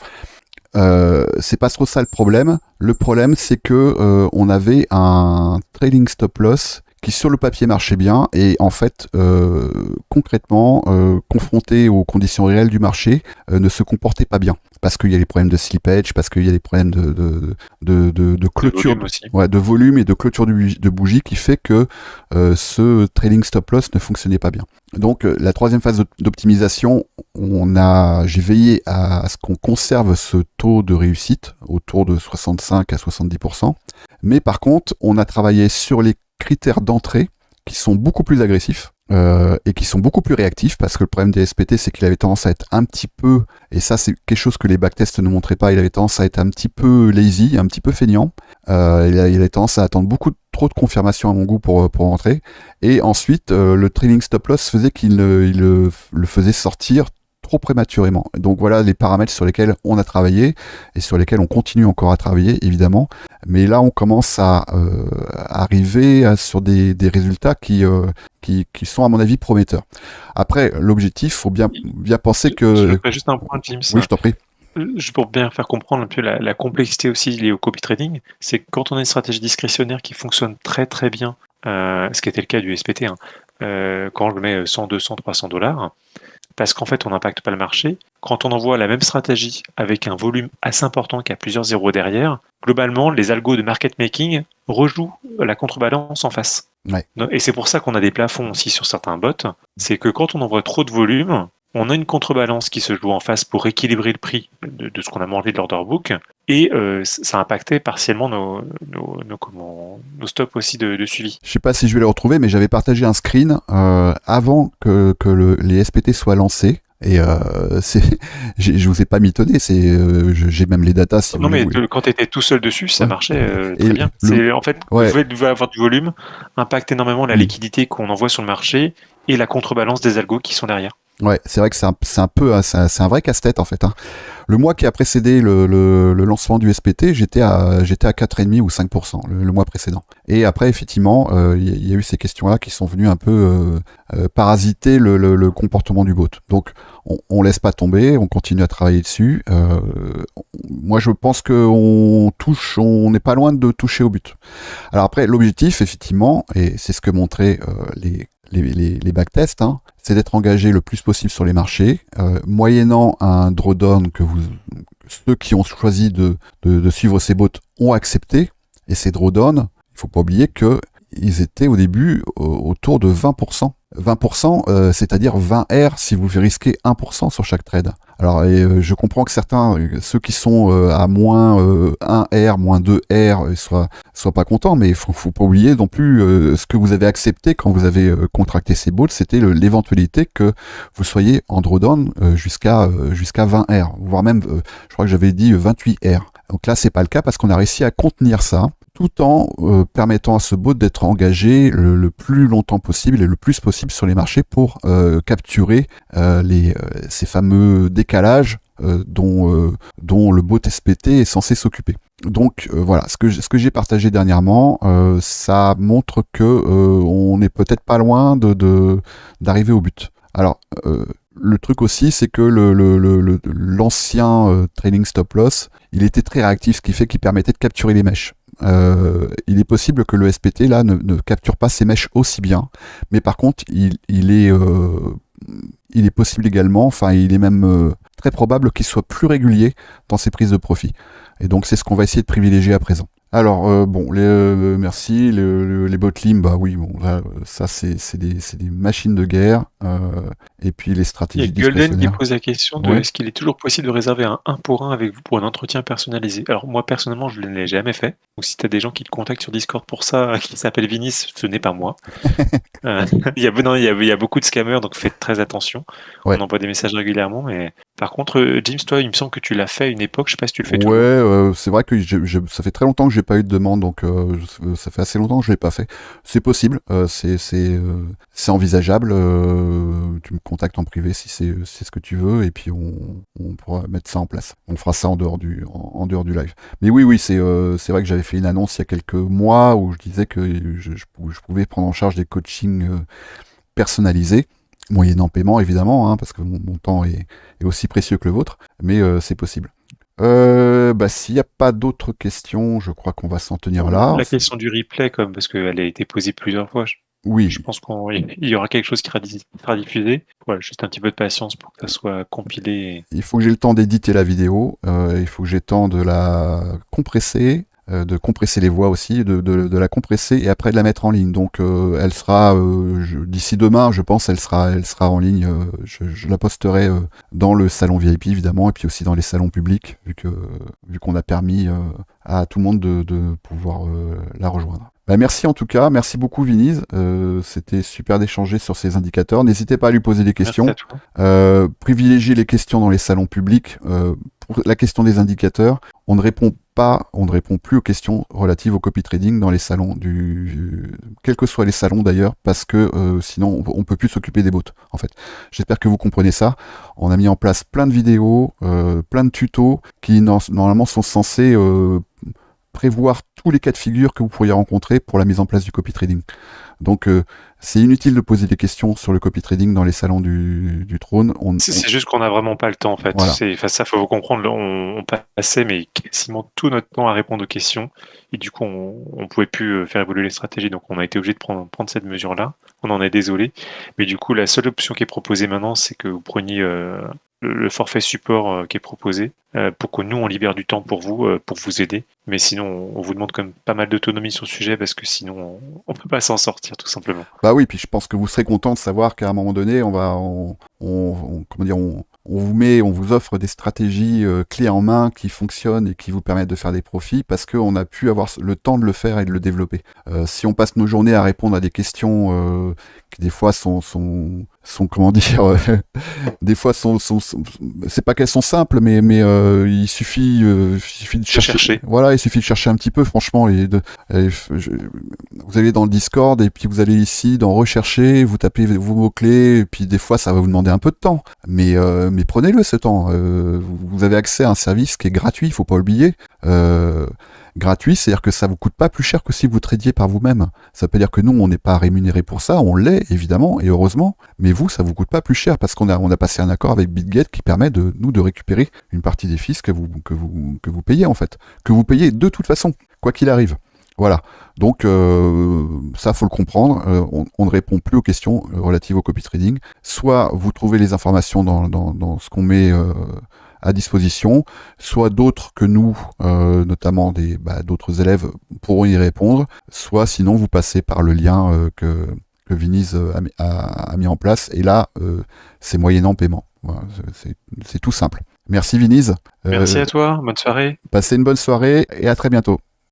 C'est pas trop ça le problème. Le problème, c'est que on avait un trailing stop loss qui sur le papier marchait bien et en fait concrètement confronté aux conditions réelles du marché ne se comportait pas bien parce qu'il y a les problèmes de slippage, parce qu'il y a les problèmes de clôture, de volume et de clôture de bougie qui fait que ce trailing stop loss ne fonctionnait pas bien. Donc la troisième phase d'optimisation, j'ai veillé à ce qu'on conserve ce taux de réussite autour de 65 à 70%. Mais par contre, on a travaillé sur les critères d'entrée qui sont beaucoup plus agressifs et qui sont beaucoup plus réactifs parce que le problème des SPT, c'est qu'il avait tendance à être un petit peu, et ça c'est quelque chose que les backtests ne montraient pas, il avait tendance à être un petit peu lazy, un petit peu feignant. Il avait tendance à attendre trop de confirmations à mon goût pour rentrer. Et ensuite, le trailing stop loss faisait qu'il le faisait sortir trop prématurément. Donc voilà les paramètres sur lesquels on a travaillé et sur lesquels on continue encore à travailler, évidemment. Mais là, on commence à arriver sur des résultats qui sont, à mon avis, prometteurs. Après, l'objectif, faut bien penser que... Je ferai juste un point, James. Oui, je t'en prie. Juste pour bien faire comprendre un peu la complexité aussi liée au copy trading, c'est que quand on a une stratégie discrétionnaire qui fonctionne très très bien, ce qui était le cas du SPT, quand je mets 100, 200, 300 $, parce qu'en fait on n'impacte pas le marché, quand on envoie la même stratégie avec un volume assez important qui a plusieurs zéros derrière, globalement les algos de market making rejouent la contrebalance en face. Ouais. Et c'est pour ça qu'on a des plafonds aussi sur certains bots, c'est que quand on envoie trop de volume, on a une contrebalance qui se joue en face pour équilibrer le prix de ce qu'on a mangé de l'order book, et ça impactait partiellement nos stops aussi de suivi. Je sais pas si je vais le retrouver, mais j'avais partagé un screen avant que les SPT soient lancés. Et je vous ai pas mitonné, j'ai même les datas si Non, vous mais voulez. quand tu étais tout seul dessus, ça Ouais. marchait Et très bien. En fait, le ouais, fait de avoir du volume impacte énormément la mm. liquidité qu'on envoie sur le marché et la contrebalance des algos qui sont derrière. Ouais, c'est vrai que c'est un peu, c'est un vrai casse-tête en fait. Hein. Le mois qui a précédé le lancement du SPT, j'étais à 4,5 ou 5% le mois précédent. Et après, effectivement, il y a eu ces questions-là qui sont venues un peu parasiter le comportement du bot. Donc, on laisse pas tomber, on continue à travailler dessus. Moi, je pense qu'on n'est pas loin de toucher au but. Alors après, l'objectif, effectivement, et c'est ce que montraient les backtests, hein, c'est d'être engagé le plus possible sur les marchés, moyennant un drawdown que ceux qui ont choisi de suivre ces bots ont accepté, et ces drawdowns, il faut pas oublier que ils étaient au début autour de 20%. 20%, c'est-à-dire 20 R si vous risquez 1% sur chaque trade. Alors, je comprends que certains, ceux qui sont à moins 1 R, moins 2 R, soient pas contents, mais il faut pas oublier non plus ce que vous avez accepté quand vous avez contracté ces balls, c'était l'éventualité que vous soyez en drawdown jusqu'à 20 R, voire même, je crois que j'avais dit 28 R. Donc là, c'est pas le cas parce qu'on a réussi à contenir ça, tout en permettant à ce bot d'être engagé le plus longtemps possible et le plus possible sur les marchés pour capturer ces fameux décalages dont le bot SPT est censé s'occuper. Donc voilà, ce que j'ai partagé dernièrement, ça montre que on n'est peut-être pas loin d'arriver au but. Alors le truc aussi, c'est que l'ancien trailing stop loss, il était très réactif, ce qui fait qu'il permettait de capturer les mèches. Il est possible que le SPT là ne capture pas ces mèches aussi bien, mais par contre il est possible également, enfin il est même très probable qu'il soit plus régulier dans ses prises de profit. Et donc c'est ce qu'on va essayer de privilégier à présent. Alors bon, merci, les botlim, bah oui, bon là, ça c'est des machines de guerre, et puis les Il y a stratégies Golden qui discrétionnaires. pose la question de Ouais. est-ce qu'il est toujours possible de réserver un 1 pour 1 avec vous pour un entretien personnalisé? Alors moi personnellement je ne l'ai jamais fait. Donc si tu as des gens qui te contactent sur Discord pour ça, qui s'appellent Vinis, ce n'est pas moi. Non, il y a beaucoup de scammers, donc faites très attention. Ouais. On envoie des messages régulièrement, mais par contre, James, toi, il me semble que tu l'as fait à une époque, je sais pas si tu le fais Ouais, toujours. c'est vrai que ça fait très longtemps que j'ai pas eu de demande, donc ça fait assez longtemps que je l'ai pas fait. C'est possible, c'est envisageable. Tu me contactes en privé si c'est ce que tu veux, et puis on pourra mettre ça en place. On fera ça en dehors en dehors du live. Mais oui, c'est vrai que j'avais fait une annonce il y a quelques mois où je disais que je pouvais prendre en charge des coachings personnalisés, moyennant paiement évidemment, hein, parce que mon temps est aussi précieux que le vôtre, mais c'est possible. Bah, s'il n'y a pas d'autres questions, je crois qu'on va s'en tenir là. La question du replay, comme parce qu'elle a été posée plusieurs fois, Oui, je pense qu'il y aura quelque chose qui sera diffusé. Voilà, juste un petit peu de patience pour que ça soit compilé. il faut que j'ai le temps d'éditer la vidéo, il faut que j'ai le temps de la compresser, de compresser les voix aussi, de la compresser et après de la mettre en ligne. Donc elle sera, d'ici demain, je pense, elle sera en ligne. Je la posterai dans le salon VIP évidemment, et puis aussi dans les salons publics, vu qu'on a permis à tout le monde de pouvoir la rejoindre. Bah, merci en tout cas, merci beaucoup Viniz, c'était super d'échanger sur ces indicateurs. N'hésitez pas à lui poser des questions. Merci à toi. Privilégiez les questions dans les salons publics. Pour la question des indicateurs, on ne répond plus aux questions relatives au copy trading dans les salons quels que soient les salons d'ailleurs, parce que sinon on peut plus s'occuper des bots en fait. J'espère que vous comprenez ça. On a mis en place plein de vidéos, plein de tutos qui normalement sont censés prévoir tous les cas de figure que vous pourriez rencontrer pour la mise en place du copy trading. Donc c'est inutile de poser des questions sur le copy trading dans les salons du trône. C'est juste qu'on n'a vraiment pas le temps en fait. Voilà. Ça, faut vous comprendre. On passait mais quasiment tout notre temps à répondre aux questions et du coup on pouvait plus faire évoluer les stratégies. Donc on a été obligé de prendre cette mesure-là. On en est désolé. Mais du coup la seule option qui est proposée maintenant, c'est que vous preniez le forfait support qui est proposé pour que nous on libère du temps pour vous aider. Mais sinon on vous demande quand même pas mal d'autonomie sur le sujet parce que sinon on peut pas s'en sortir tout simplement. Bah oui, puis je pense que vous serez content de savoir qu'à un moment donné, comment dire, on vous offre des stratégies clés en main qui fonctionnent et qui vous permettent de faire des profits parce qu'on a pu avoir le temps de le faire et de le développer. Si on passe nos journées à répondre à des questions qui des fois sont comment dire, des fois c'est pas qu'elles sont simples, mais il suffit de chercher. Voilà, il suffit de chercher un petit peu, franchement, vous allez dans le Discord et puis vous allez ici dans rechercher, vous tapez vos mots-clés, et puis des fois ça va vous demander un peu de temps. Mais prenez-le ce temps. Vous avez accès à un service qui est gratuit, il faut pas oublier. Gratuit, c'est-à-dire que ça vous coûte pas plus cher que si vous tradiez par vous-même. Ça veut dire que nous, on n'est pas rémunéré pour ça, on l'est évidemment et heureusement, mais vous, ça vous coûte pas plus cher parce qu'on a passé un accord avec BitGet qui permet de récupérer une partie des fees que vous payez en fait, que vous payez de toute façon, quoi qu'il arrive. Voilà. Donc ça, faut le comprendre. On ne répond plus aux questions relatives au copy trading. Soit vous trouvez les informations dans ce qu'on met à disposition, soit d'autres que nous, notamment d'autres élèves, pourront y répondre, soit sinon vous passez par le lien que Viniz a mis en place, et là, c'est moyennant paiement. Voilà, c'est tout simple. Merci Viniz. Merci à toi, bonne soirée. Passez une bonne soirée et à très bientôt.